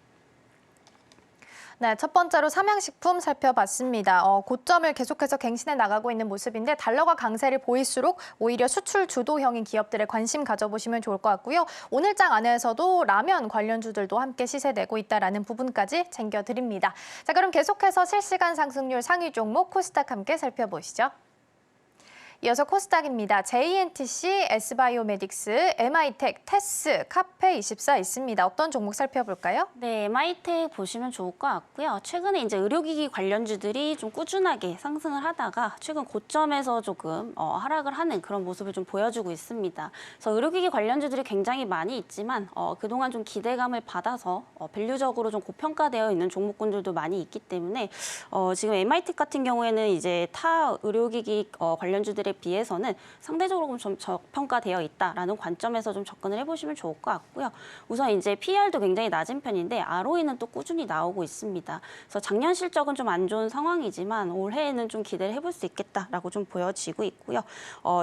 네, 첫 번째로 삼양식품 살펴봤습니다. 고점을 계속해서 갱신해 나가고 있는 모습인데 달러가 강세를 보일수록 오히려 수출 주도형인 기업들에 관심 가져보시면 좋을 것 같고요. 오늘장 안에서도 라면 관련주들도 함께 시세내고 있다는 부분까지 챙겨드립니다. 자, 그럼 계속해서 실시간 상승률 상위 종목 코스닥 함께 살펴보시죠. 이어서 코스닥입니다. JNTC, S바이오메딕스, MI텍, 테스, 카페24 있습니다. 어떤 종목 살펴볼까요? 네, MI텍 보시면 좋을 것 같고요. 최근에 이제 의료기기 관련주들이 좀 꾸준하게 상승을 하다가 최근 고점에서 조금 하락을 하는 그런 모습을 좀 보여주고 있습니다. 그래서 의료기기 관련주들이 굉장히 많이 있지만 그동안 좀 기대감을 받아서 밸류적으로 좀 고평가되어 있는 종목군들도 많이 있기 때문에 지금 MI텍 같은 경우에는 이제 타 의료기기 관련주들에 비해서는 상대적으로 좀 저평가되어 있다라는 관점에서 좀 접근을 해보시면 좋을 것 같고요. 우선 이제 PER도 굉장히 낮은 편인데 ROE는 또 꾸준히 나오고 있습니다. 그래서 작년 실적은 좀 안 좋은 상황이지만 올해에는 좀 기대를 해볼 수 있겠다라고 좀 보여지고 있고요.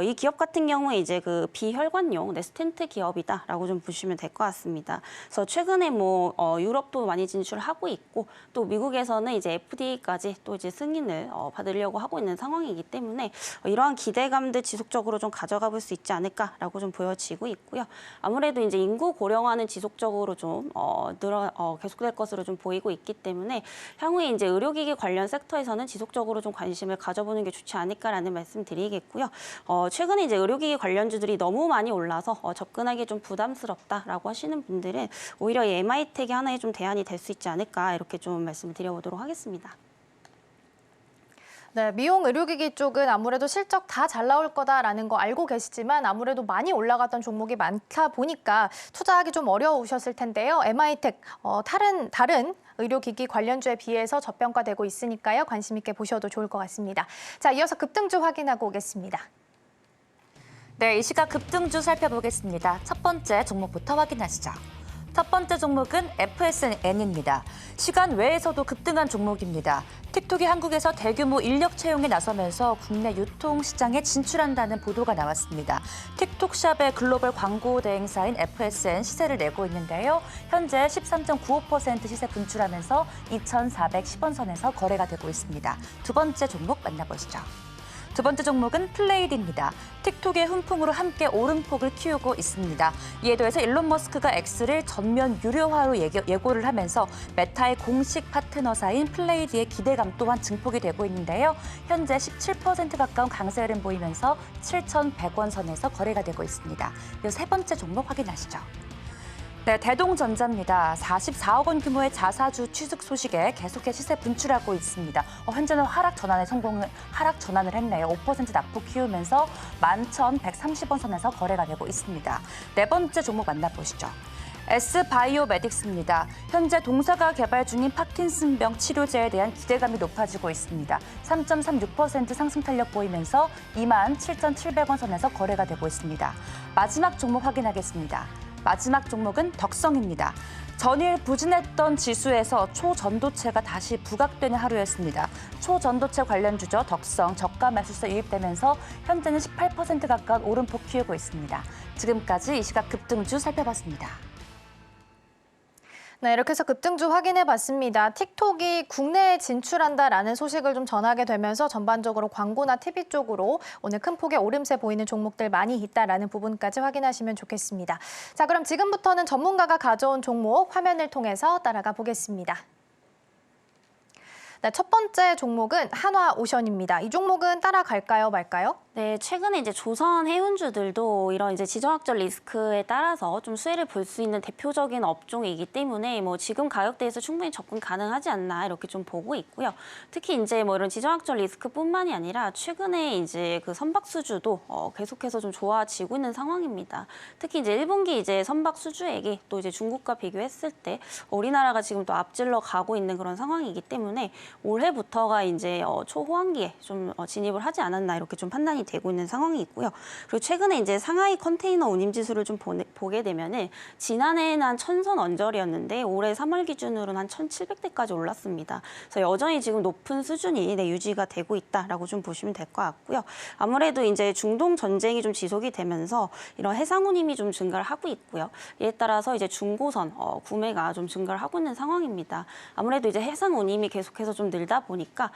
이 기업 같은 경우에 이제 그 비혈관용 스텐트 기업이다라고 좀 보시면 될 것 같습니다. 그래서 최근에 뭐 유럽도 많이 진출하고 있고 또 미국에서는 이제 FDA까지 또 이제 승인을 받으려고 하고 있는 상황이기 때문에 이러한 기대감들 지속적으로 좀 가져가 볼 수 있지 않을까라고 좀 보여지고 있고요. 아무래도 이제 인구 고령화는 지속적으로 좀 계속될 것으로 좀 보이고 있기 때문에 향후에 이제 의료기기 관련 섹터에서는 지속적으로 좀 관심을 가져보는 게 좋지 않을까라는 말씀드리겠고요. 최근에 이제 의료기기 관련주들이 너무 많이 올라서 접근하기 좀 부담스럽다라고 하시는 분들은 오히려 이 MI텍이 하나의 좀 대안이 될 수 있지 않을까 이렇게 좀 말씀을 드려보도록 하겠습니다. 네, 미용 의료기기 쪽은 아무래도 실적 다 잘 나올 거다라는 거 알고 계시지만 아무래도 많이 올라갔던 종목이 많다 보니까 투자하기 좀 어려우셨을 텐데요. MI텍 다른 의료기기 관련주에 비해서 저평가되고 있으니까요. 관심 있게 보셔도 좋을 것 같습니다. 자, 이어서 급등주 확인하고 오겠습니다. 네, 이 시각 급등주 살펴보겠습니다. 첫 번째 종목부터 확인하시죠. 첫 번째 종목은 FSN입니다. 시간 외에서도 급등한 종목입니다. 틱톡이 한국에서 대규모 인력 채용에 나서면서 국내 유통시장에 진출한다는 보도가 나왔습니다. 틱톡샵의 글로벌 광고 대행사인 FSN 시세를 내고 있는데요. 현재 13.95% 시세 분출하면서 2,410원 선에서 거래가 되고 있습니다. 두 번째 종목 만나보시죠. 두 번째 종목은 플레이드입니다. 틱톡의 훈풍으로 함께 오름폭을 키우고 있습니다. 이에 더해서 일론 머스크가 X를 전면 유료화로 예고를 하면서 메타의 공식 파트너사인 플레이드의 기대감 또한 증폭이 되고 있는데요. 현재 17% 가까운 강세 흐름 보이면서 7,100원 선에서 거래가 되고 있습니다. 이 세 번째 종목 확인하시죠. 네, 대동전자입니다. 44억 원 규모의 자사주 취득 소식에 계속해 시세 분출하고 있습니다. 현재는 하락 전환을 했네요. 5% 낙폭 키우면서 11,130원 선에서 거래가 되고 있습니다. 네 번째 종목 만나보시죠. S바이오메딕스입니다. 현재 동사가 개발 중인 파킨슨병 치료제에 대한 기대감이 높아지고 있습니다. 3.36% 상승 탄력 보이면서 27,700원 선에서 거래가 되고 있습니다. 마지막 종목 확인하겠습니다. 마지막 종목은 덕성입니다. 전일 부진했던 지수에서 초전도체가 다시 부각되는 하루였습니다. 초전도체 관련주죠. 덕성 저가 매수세 유입되면서 현재는 18% 가까운 오름폭 키우고 있습니다. 지금까지 이 시각 급등주 살펴봤습니다. 네, 이렇게 해서 급등주 확인해봤습니다. 틱톡이 국내에 진출한다라는 소식을 좀 전하게 되면서 전반적으로 광고나 TV 쪽으로 오늘 큰 폭의 오름세 보이는 종목들 많이 있다라는 부분까지 확인하시면 좋겠습니다. 자, 그럼 지금부터는 전문가가 가져온 종목 화면을 통해서 따라가 보겠습니다. 네, 첫 번째 종목은 한화오션입니다. 이 종목은 따라갈까요, 말까요? 네, 최근에 이제 조선 해운주들도 이런 이제 지정학적 리스크에 따라서 좀 수혜를 볼 수 있는 대표적인 업종이기 때문에 뭐 지금 가격대에서 충분히 접근 가능하지 않나 이렇게 좀 보고 있고요. 특히 이제 뭐 이런 지정학적 리스크뿐만이 아니라 최근에 이제 그 선박 수주도 계속해서 좀 좋아지고 있는 상황입니다. 특히 이제 1분기 이제 선박 수주액이 또 이제 중국과 비교했을 때 우리나라가 지금 또 앞질러 가고 있는 그런 상황이기 때문에 올해부터가 이제 초호황기에 좀 진입을 하지 않았나 이렇게 좀 판단이 되고 있는 상황이 있고요. 그리고 최근에 이제 상하이 컨테이너 운임 지수를 좀 보게 되면은 지난해에는 한 1,000선 언저리였는데 올해 3월 기준으로는 한 1,700대까지 올랐습니다. 그래서 여전히 지금 높은 수준이 유지가 되고 있다라고 좀 보시면 될 것 같고요. 아무래도 이제 중동 전쟁이 좀 지속이 되면서 이런 해상 운임이 좀 증가를 하고 있고요. 이에 따라서 이제 중고선 구매가 좀 증가를 하고 있는 상황입니다. 아무래도 이제 해상 운임이 계속해서 좀 늘다 보니까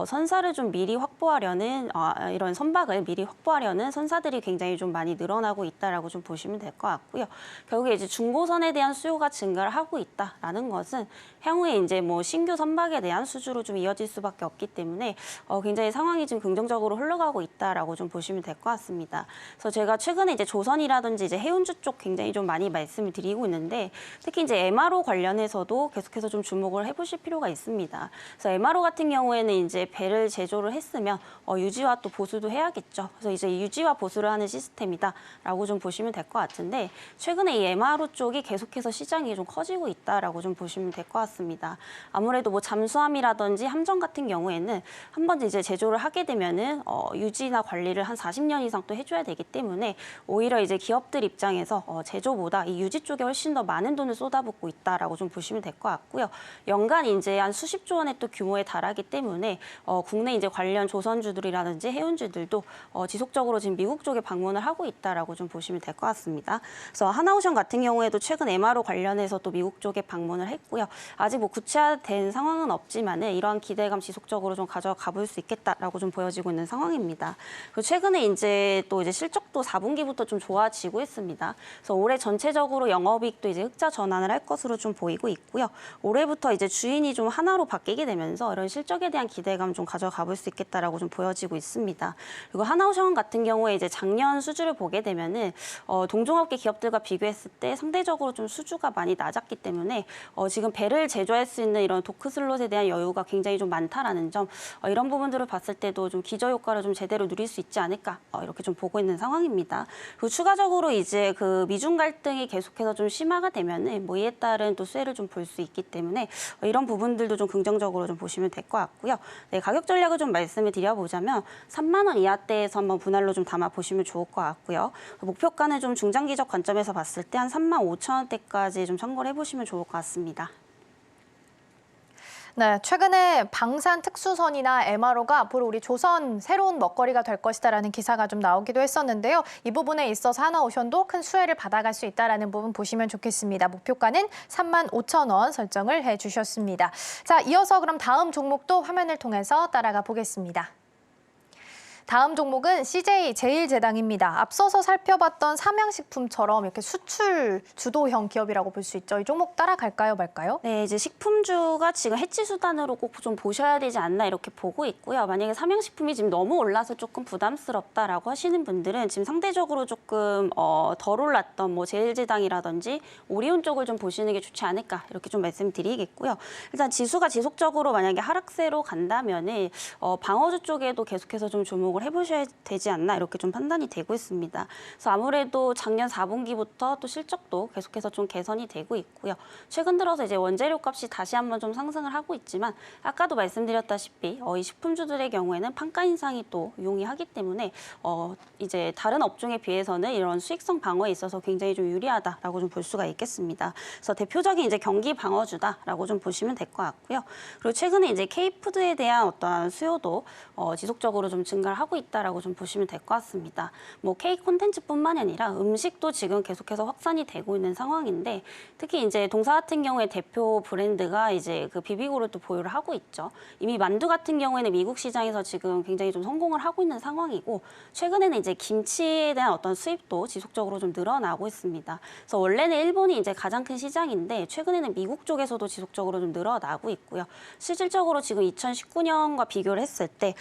선사를 좀 미리 확보하려는 이런 선박을 미리 확보하려는 선사들이 굉장히 좀 많이 늘어나고 있다라고 좀 보시면 될 것 같고요. 결국에 이제 중고선에 대한 수요가 증가를 하고 있다라는 것은 향후에 이제 뭐 신규 선박에 대한 수주로 좀 이어질 수밖에 없기 때문에 굉장히 상황이 좀 긍정적으로 흘러가고 있다라고 좀 보시면 될 것 같습니다. 그래서 제가 최근에 이제 조선이라든지 이제 해운주 쪽 굉장히 좀 많이 말씀을 드리고 있는데 특히 이제 MRO 관련해서도 계속해서 좀 주목을 해보실 필요가 있습니다. 그래서 MRO 같은 경우에는 이제 배를 제조를 했으면 유지와 또 보수도 해야겠죠. 있죠. 그래서 이제 유지와 보수를 하는 시스템이다라고 좀 보시면 될 것 같은데 최근에 이 MRO 쪽이 계속해서 시장이 좀 커지고 있다라고 좀 보시면 될 것 같습니다. 아무래도 뭐 잠수함이라든지 함정 같은 경우에는 한번 이제 제조를 하게 되면은 유지나 관리를 한 40년 이상 또 해줘야 되기 때문에 오히려 이제 기업들 입장에서 제조보다 이 유지 쪽에 훨씬 더 많은 돈을 쏟아붓고 있다라고 좀 보시면 될 것 같고요. 연간 이제 한 수십조 원의 또 규모에 달하기 때문에 국내 이제 관련 조선주들이라든지 해운주들도 지속적으로 지금 미국 쪽에 방문을 하고 있다라고 좀 보시면 될 것 같습니다. 그래서 하나오션 같은 경우에도 최근 MRO 관련해서 또 미국 쪽에 방문을 했고요. 아직 뭐 구체화된 상황은 없지만은 이러한 기대감 지속적으로 좀 가져가 볼 수 있겠다라고 좀 보여지고 있는 상황입니다. 그리고 최근에 이제 또 이제 실적도 4분기부터 좀 좋아지고 있습니다. 그래서 올해 전체적으로 영업이익도 이제 흑자 전환을 할 것으로 좀 보이고 있고요. 올해부터 이제 주인이 좀 하나로 바뀌게 되면서 이런 실적에 대한 기대감 좀 가져가 볼 수 있겠다라고 좀 보여지고 있습니다. 그리고 하나오션 같은 경우에 이제 작년 수주를 보게 되면은 동종업계 기업들과 비교했을 때 상대적으로 좀 수주가 많이 낮았기 때문에 지금 배를 제조할 수 있는 이런 도크 슬롯에 대한 여유가 굉장히 좀 많다라는 점 이런 부분들을 봤을 때도 좀 기저 효과를 좀 제대로 누릴 수 있지 않을까 이렇게 좀 보고 있는 상황입니다. 그리고 추가적으로 이제 그 미중 갈등이 계속해서 좀 심화가 되면은 뭐 이에 따른 또 수혜를 좀 볼 수 있기 때문에 이런 부분들도 좀 긍정적으로 좀 보시면 될 것 같고요. 네, 가격 전략을 좀 말씀을 드려보자면 3만 원 이하대에서 한번 분할로 좀 담아 보시면 좋을 것 같고요. 목표가는 좀 중장기적 관점에서 봤을 때 한 3만 5천 원대까지 좀 참고를 해보시면 좋을 것 같습니다. 네, 최근에 방산 특수선이나 MRO가 앞으로 우리 조선 새로운 먹거리가 될 것이다라는 기사가 좀 나오기도 했었는데요. 이 부분에 있어서 하나오션도 큰 수혜를 받아갈 수 있다라는 부분 보시면 좋겠습니다. 목표가는 3만 5천 원 설정을 해주셨습니다. 자, 이어서 그럼 다음 종목도 화면을 통해서 따라가 보겠습니다. 다음 종목은 CJ 제일제당입니다. 앞서서 살펴봤던 삼양식품처럼 이렇게 수출 주도형 기업이라고 볼 수 있죠. 이 종목 따라갈까요, 말까요? 네, 이제 식품주가 지금 해지 수단으로 꼭 좀 보셔야 되지 않나 이렇게 보고 있고요. 만약에 삼양식품이 지금 너무 올라서 조금 부담스럽다라고 하시는 분들은 지금 상대적으로 조금 덜 올랐던 뭐 제일제당이라든지 오리온 쪽을 좀 보시는 게 좋지 않을까 이렇게 좀 말씀드리겠고요. 일단 지수가 지속적으로 만약에 하락세로 간다면은 방어주 쪽에도 계속해서 좀 주목을 해보셔야 되지 않나 이렇게 좀 판단이 되고 있습니다. 그래서 아무래도 작년 4분기부터 또 실적도 계속해서 좀 개선이 되고 있고요. 최근 들어서 이제 원재료 값이 다시 한번 좀 상승을 하고 있지만 아까도 말씀드렸다시피 이 식품주들의 경우에는 판가 인상이 또 용이하기 때문에 이제 다른 업종에 비해서는 이런 수익성 방어에 있어서 굉장히 좀 유리하다라고 좀 볼 수가 있겠습니다. 그래서 대표적인 이제 경기 방어주다라고 좀 보시면 될 것 같고요. 그리고 최근에 이제 K푸드에 대한 어떠한 수요도 지속적으로 좀 증가를 하고 있다라고 좀 보시면 될 것 같습니다. 뭐 K 콘텐츠뿐만이 아니라 음식도 지금 계속해서 확산이 되고 있는 상황인데 특히 이제 동사 같은 경우에 대표 브랜드가 이제 그 비비고를 또 보유를 하고 있죠. 이미 만두 같은 경우에는 미국 시장에서 지금 굉장히 좀 성공을 하고 있는 상황이고 최근에는 이제 김치에 대한 어떤 수입도 지속적으로 좀 늘어나고 있습니다. 그래서 원래는 일본이 이제 가장 큰 시장인데 최근에는 미국 쪽에서도 지속적으로 좀 늘어나고 있고요. 실질적으로 지금 2019년과 비교를 했을 때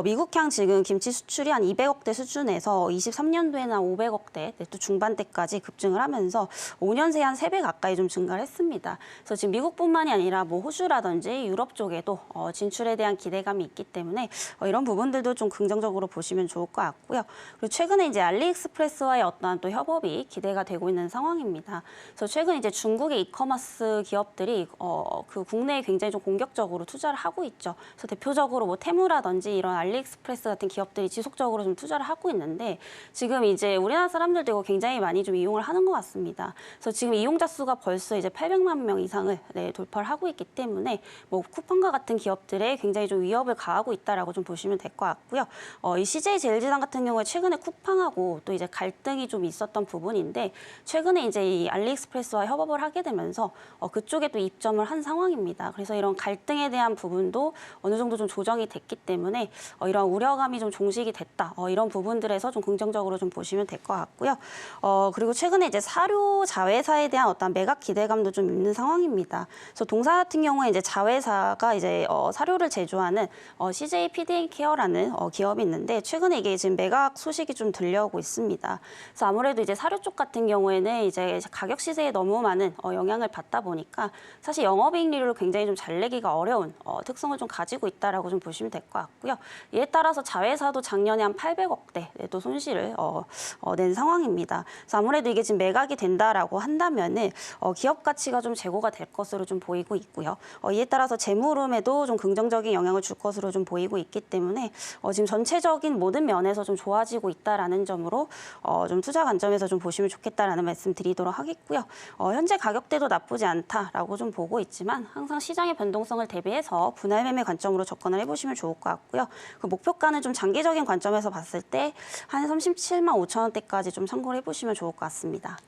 미국향 지금 김치 수출이 한 200억대 수준에서 23년도에는 한 500억대 또 중반대까지 급증을 하면서 5년 새에 한 3배 가까이 좀 증가를 했습니다. 그래서 지금 미국뿐만이 아니라 뭐 호주라든지 유럽 쪽에도 진출에 대한 기대감이 있기 때문에 이런 부분들도 좀 긍정적으로 보시면 좋을 것 같고요. 그리고 최근에 이제 알리익스프레스와의 어떠한 또 협업이 기대가 되고 있는 상황입니다. 그래서 최근 이제 중국의 이커머스 기업들이 그 국내에 굉장히 좀 공격적으로 투자를 하고 있죠. 그래서 대표적으로 뭐 테무라든지 이런 알리익스프레스 같은 기업들이 지속적으로 좀 투자를 하고 있는데 지금 이제 우리나라 사람들도 이거 굉장히 많이 좀 이용을 하는 것 같습니다. 그래서 지금 이용자 수가 벌써 이제 800만 명 이상을 돌파를 하고 있기 때문에 뭐 쿠팡과 같은 기업들에 굉장히 좀 위협을 가하고 있다라고 좀 보시면 될 것 같고요. 이 CJ 제일제당 같은 경우에 최근에 쿠팡하고 또 이제 갈등이 좀 있었던 부분인데 최근에 이제 이 알리익스프레스와 협업을 하게 되면서 그쪽에 또 입점을 한 상황입니다. 그래서 이런 갈등에 대한 부분도 어느 정도 좀 조정이 됐기 때문에 이런 우려감이 좀 종식이 됐다. 이런 부분들에서 좀 긍정적으로 좀 보시면 될 것 같고요. 그리고 최근에 이제 사료 자회사에 대한 어떤 매각 기대감도 좀 있는 상황입니다. 그래서 동사 같은 경우에 이제 자회사가 이제 사료를 제조하는 CJ PD&Care라는 기업이 있는데 최근에 이게 지금 매각 소식이 좀 들려오고 있습니다. 그래서 아무래도 이제 사료 쪽 같은 경우에는 이제 가격 시세에 너무 많은 영향을 받다 보니까 사실 영업이익률을 굉장히 좀 잘 내기가 어려운 특성을 좀 가지고 있다라고 좀 보시면 될 것 같고요. 이에 따라서 자회사 현대차에서도 작년에 한 800억대 또 손실을 낸 상황입니다. 그래서 아무래도 이게 지금 매각이 된다라고 한다면은 기업 가치가 좀 제고가 될 것으로 좀 보이고 있고요. 이에 따라서 재무 흐름에도 좀 긍정적인 영향을 줄 것으로 좀 보이고 있기 때문에 지금 전체적인 모든 면에서 좀 좋아지고 있다라는 점으로 좀 투자 관점에서 좀 보시면 좋겠다라는 말씀 드리도록 하겠고요. 현재 가격대도 나쁘지 않다라고 좀 보고 있지만 항상 시장의 변동성을 대비해서 분할 매매 관점으로 접근을 해보시면 좋을 것 같고요. 그 목표가는 좀 장기적인 관점에서 봤을 때 한 37만 5천 원대까지 좀 참고를 해보시면 좋을 것 같습니다.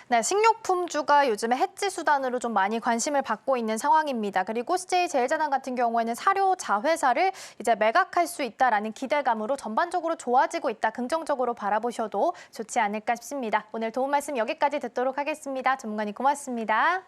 네, 식료품주가 요즘에 해지 수단으로 좀 많이 관심을 받고 있는 상황입니다. 그리고 CJ제일제당 같은 경우에는 사료 자회사를 이제 매각할 수 있다라는 기대감으로 전반적으로 좋아지고 있다, 긍정적으로 바라보셔도 좋지 않을까 싶습니다. 오늘 도움 말씀 여기까지 듣도록 하겠습니다. 전문가님 고맙습니다.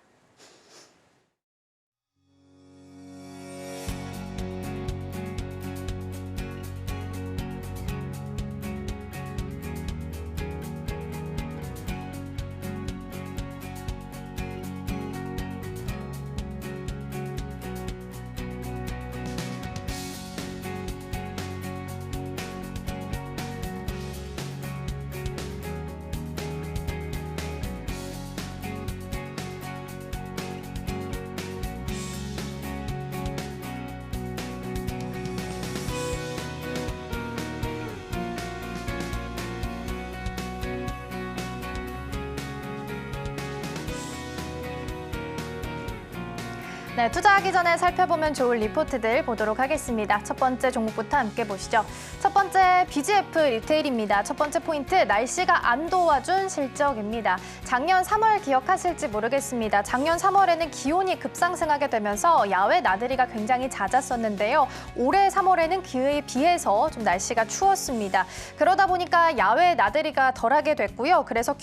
네, 투자하기 전에 살펴보면 좋을 리포트들 보도록 하겠습니다. 첫 번째 종목부터 함께 보시죠. 첫 번째 BGF 리테일입니다. 첫 번째 포인트, 날씨가 안 도와준 실적입니다. 작년 3월 기억하실지 모르겠습니다. 작년 3월에는 기온이 급상승하게 되면서 야외 나들이가 굉장히 낮았었는데요. 올해 3월에는 기회에 비해서 좀 날씨가 추웠습니다. 그러다 보니까 야외 나들이가 덜하게 됐고요. 그래서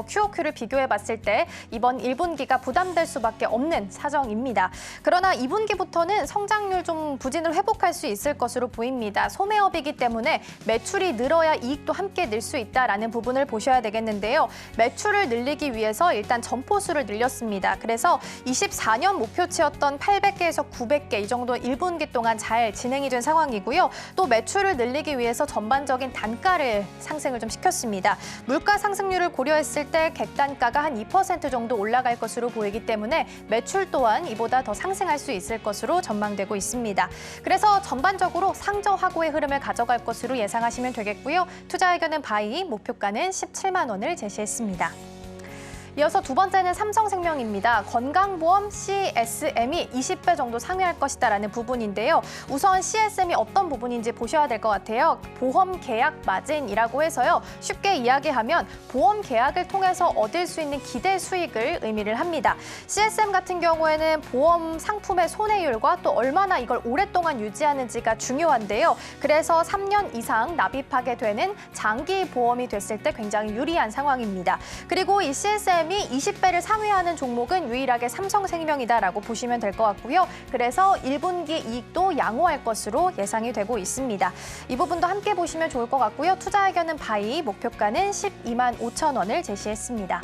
QOQ를 비교해 봤을 때 이번 1분기가 부담될 수밖에 없는 사정입니다. 그러나 2분기부터는 성장률 좀 부진을 회복할 수 있을 것으로 보입니다. 소매업이기 때문에 매출이 늘어야 이익도 함께 늘 수 있다라는 부분을 보셔야 되겠는데요. 매출을 늘리기 위해서 일단 점포수를 늘렸습니다. 그래서 24년 목표치였던 800개에서 900개 이 정도 1분기 동안 잘 진행이 된 상황이고요. 또 매출을 늘리기 위해서 전반적인 단가를 상승을 좀 시켰습니다. 물가 상승률을 고려했을 때 객단가가 한 2% 정도 올라갈 것으로 보이기 때문에 매출 또한 이보다 더 상승할 수 있을 것으로 전망되고 있습니다. 그래서 전반적으로 상저하고의 흐름을 가져갈 것으로 예상하시면 되겠고요. 투자 의견은 바이, 목표가는 17만 원을 제시했습니다. 이어서 두 번째는 삼성생명입니다. 건강보험 CSM이 20배 정도 상회할 것이다라는 부분인데요. 우선 CSM이 어떤 부분인지 보셔야 될 것 같아요. 보험 계약 마진이라고 해서요. 쉽게 이야기하면 보험 계약을 통해서 얻을 수 있는 기대 수익을 의미를 합니다. CSM 같은 경우에는 보험 상품의 손해율과 또 얼마나 이걸 오랫동안 유지하는지가 중요한데요. 그래서 3년 이상 납입하게 되는 장기 보험이 됐을 때 굉장히 유리한 상황입니다. 그리고 이 CSM이 20배를 상회하는 종목은 유일하게 삼성생명이다라고 보시면 될 것 같고요. 그래서 1분기 이익도 양호할 것으로 예상이 되고 있습니다. 이 부분도 함께 보시면 좋을 것 같고요. 투자 의견은 바이, 목표가는 12만 5천 원을 제시했습니다.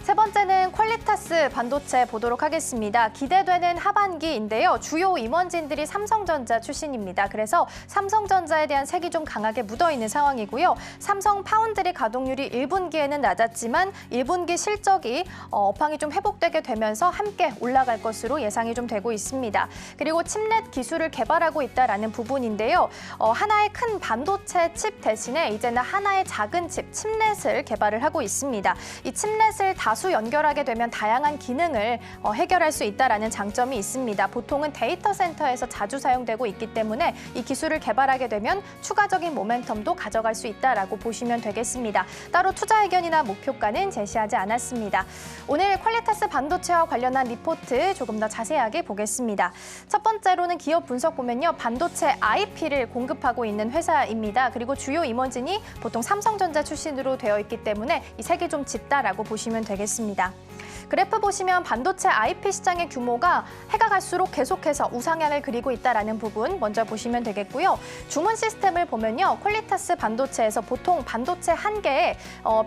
세 번째는 퀄리타스 반도체 보도록 하겠습니다. 기대되는 하반기인데요. 주요 임원진들이 삼성전자 출신입니다. 그래서 삼성전자에 대한 색이 좀 강하게 묻어있는 상황이고요. 삼성 파운드리 가동률이 1분기에는 낮았지만 1분기 실적이 업황이 좀 회복되게 되면서 함께 올라갈 것으로 예상이 좀 되고 있습니다. 그리고 칩넷 기술을 개발하고 있다라는 부분인데요. 하나의 큰 반도체 칩 대신에 이제는 하나의 작은 칩, 칩넷을 개발을 하고 있습니다. 이 칩넷을 다수 연결하게 되면 다양한 기능을 해결할 수 있다라는 장점이 있습니다. 보통은 데이터 센터에서 자주 사용되고 있기 때문에 이 기술을 개발하게 되면 추가적인 모멘텀도 가져갈 수 있다라고 보시면 되겠습니다. 따로 투자 의견이나 목표가는 제시하지 않았습니다. 오늘 퀄리타스 반도체와 관련한 리포트 조금 더 자세하게 보겠습니다. 첫 번째로는 기업 분석 보면요. 반도체 IP를 공급하고 있는 회사입니다. 그리고 주요 임원진이 보통 삼성전자 출신으로 되어 있기 때문에 이 색이 좀 짙다라고 보시면 되겠습니다. 그래프 보시면 반도체 IP 시장의 규모가 해가 갈수록 계속해서 우상향을 그리고 있다는 부분 먼저 보시면 되겠고요. 주문 시스템을 보면요. 퀄리타스 반도체에서 보통 반도체 한 개에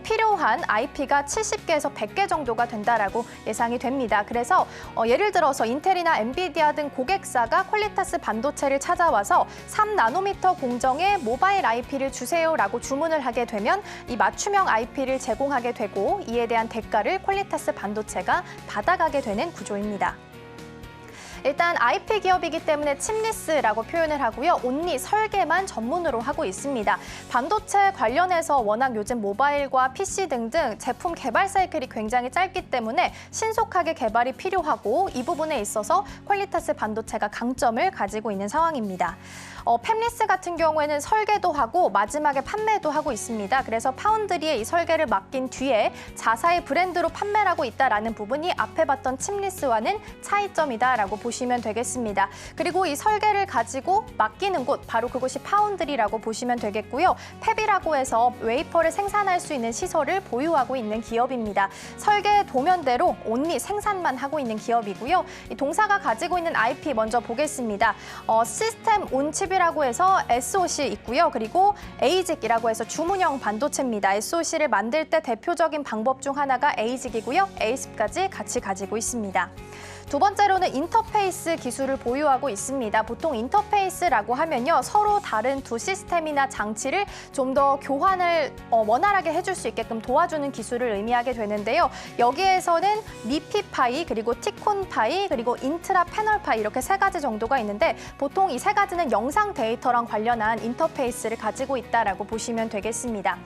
필요한 IP가 70개에서 100개 정도가 된다라고 예상이 됩니다. 그래서 예를 들어서 인텔이나 엔비디아 등 고객사가 퀄리타스 반도체를 찾아와서 3나노미터 공정의 모바일 IP를 주세요라고 주문을 하게 되면 이 맞춤형 IP를 제공하게 되고 이에 대한 대가를 퀄리타스 반도체가 받아가게 되는 구조입니다. 일단 IP 기업이기 때문에 칩리스라고 표현을 하고요. 온리 설계만 전문으로 하고 있습니다. 반도체 관련해서 워낙 요즘 모바일과 PC 등등 제품 개발 사이클이 굉장히 짧기 때문에 신속하게 개발이 필요하고 이 부분에 있어서 퀄리타스 반도체가 강점을 가지고 있는 상황입니다. 팹리스 같은 경우에는 설계도 하고 마지막에 판매도 하고 있습니다. 그래서 파운드리에 이 설계를 맡긴 뒤에 자사의 브랜드로 판매를 하고 있다는 부분이 앞에 봤던 칩리스와는 차이점이다라고 보시면 되겠습니다. 그리고 이 설계를 가지고 맡기는 곳, 바로 그곳이 파운드리라고 보시면 되겠고요. 팹이라고 해서 웨이퍼를 생산할 수 있는 시설을 보유하고 있는 기업입니다. 설계 도면대로 온리 생산만 하고 있는 기업이고요. 이 동사가 가지고 있는 IP 먼저 보겠습니다. 시스템 온 칩이라고 해서 SoC 있고요. 그리고 ASIC이라고 해서 주문형 반도체입니다. SoC를 만들 때 대표적인 방법 중 하나가 ASIC이고요. ASIC까지 같이 가지고 있습니다. 두 번째로는 인터페이스 기술을 보유하고 있습니다. 보통 인터페이스라고 하면요. 서로 다른 두 시스템이나 장치를 좀 더 교환을 원활하게 해줄 수 있게끔 도와주는 기술을 의미하게 되는데요. 여기에서는 미피파이, 그리고 티콘파이, 그리고 인트라 패널파이 이렇게 세 가지 정도가 있는데 보통 이 세 가지는 영상 데이터랑 관련한 인터페이스를 가지고 있다라고 보시면 되겠습니다.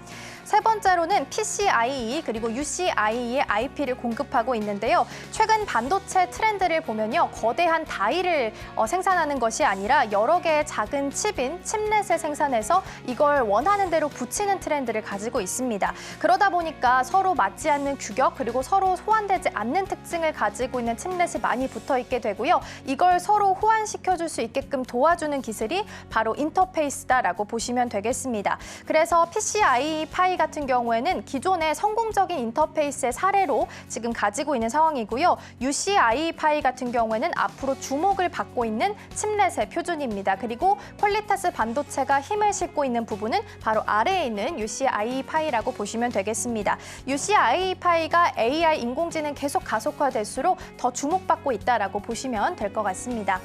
세 번째로는 PCIe 그리고 UCIe의 IP를 공급하고 있는데요. 최근 반도체 트렌드를 보면요. 거대한 다이를 생산하는 것이 아니라 여러 개의 작은 칩인 칩렛을 생산해서 이걸 원하는 대로 붙이는 트렌드를 가지고 있습니다. 그러다 보니까 서로 맞지 않는 규격 그리고 서로 호환되지 않는 특징을 가지고 있는 칩렛이 많이 붙어 있게 되고요. 이걸 서로 호환시켜줄 수 있게끔 도와주는 기술이 바로 인터페이스다라고 보시면 되겠습니다. 그래서 PCIe 파이 같은 경우에는 기존의 성공적인 인터페이스의 사례로 지금 가지고 있는 상황이고요. UCIe 파이 같은 경우에는 앞으로 주목을 받고 있는 칩렛의 표준입니다. 그리고 퀄리타스 반도체가 힘을 싣고 있는 부분은 바로 아래에 있는 UCIe 파이라고 보시면 되겠습니다. UCIe 파이가 AI 인공지능 계속 가속화될수록 더 주목받고 있다라고 보시면 될 것 같습니다.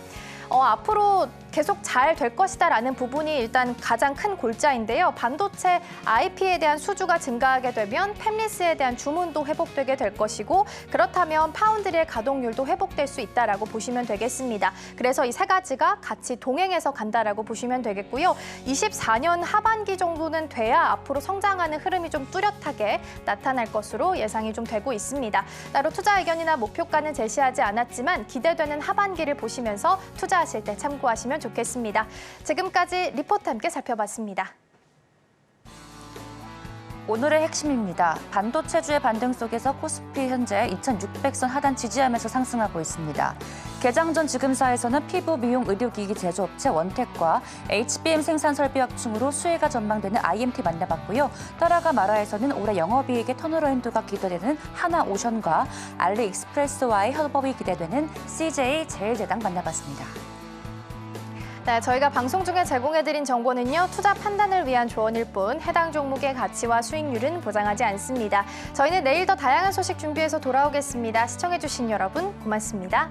앞으로 계속 잘 될 것이다라는 부분이 일단 가장 큰 골자인데요. 반도체 IP에 대한 수주가 증가하게 되면 팹리스에 대한 주문도 회복되게 될 것이고 그렇다면 파운드리의 가동률도 회복될 수 있다라고 보시면 되겠습니다. 그래서 이 세 가지가 같이 동행해서 간다라고 보시면 되겠고요. 24년 하반기 정도는 돼야 앞으로 성장하는 흐름이 좀 뚜렷하게 나타날 것으로 예상이 좀 되고 있습니다. 따로 투자 의견이나 목표가는 제시하지 않았지만 기대되는 하반기를 보시면서 투자하실 때 참고하시면 좋겠습니다. 지금까지 리포트 함께 살펴봤습니다. 오늘의 핵심입니다. 반도체주의 반등 속에서 코스피 현재 2600선 하단 지지하면서 상승하고 있습니다. 개장 전 지금사에서는 피부, 미용, 의료기기 제조업체 원텍과 HBM 생산 설비 확충으로 수혜가 전망되는 IMT 만나봤고요. 따라가 마라에서는 올해 영업이익의 턴어라운드가 기대되는 하나오션과 알리익스프레스와의 협업이 기대되는 CJ 제일제당 만나봤습니다. 네, 저희가 방송 중에 제공해드린 정보는요. 투자 판단을 위한 조언일 뿐 해당 종목의 가치와 수익률은 보장하지 않습니다. 저희는 내일 더 다양한 소식 준비해서 돌아오겠습니다. 시청해주신 여러분 고맙습니다.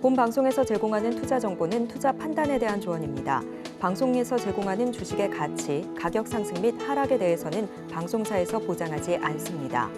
본 방송에서 제공하는 투자 정보는 투자 판단에 대한 조언입니다. 방송에서 제공하는 주식의 가치, 가격 상승 및 하락에 대해서는 방송사에서 보장하지 않습니다.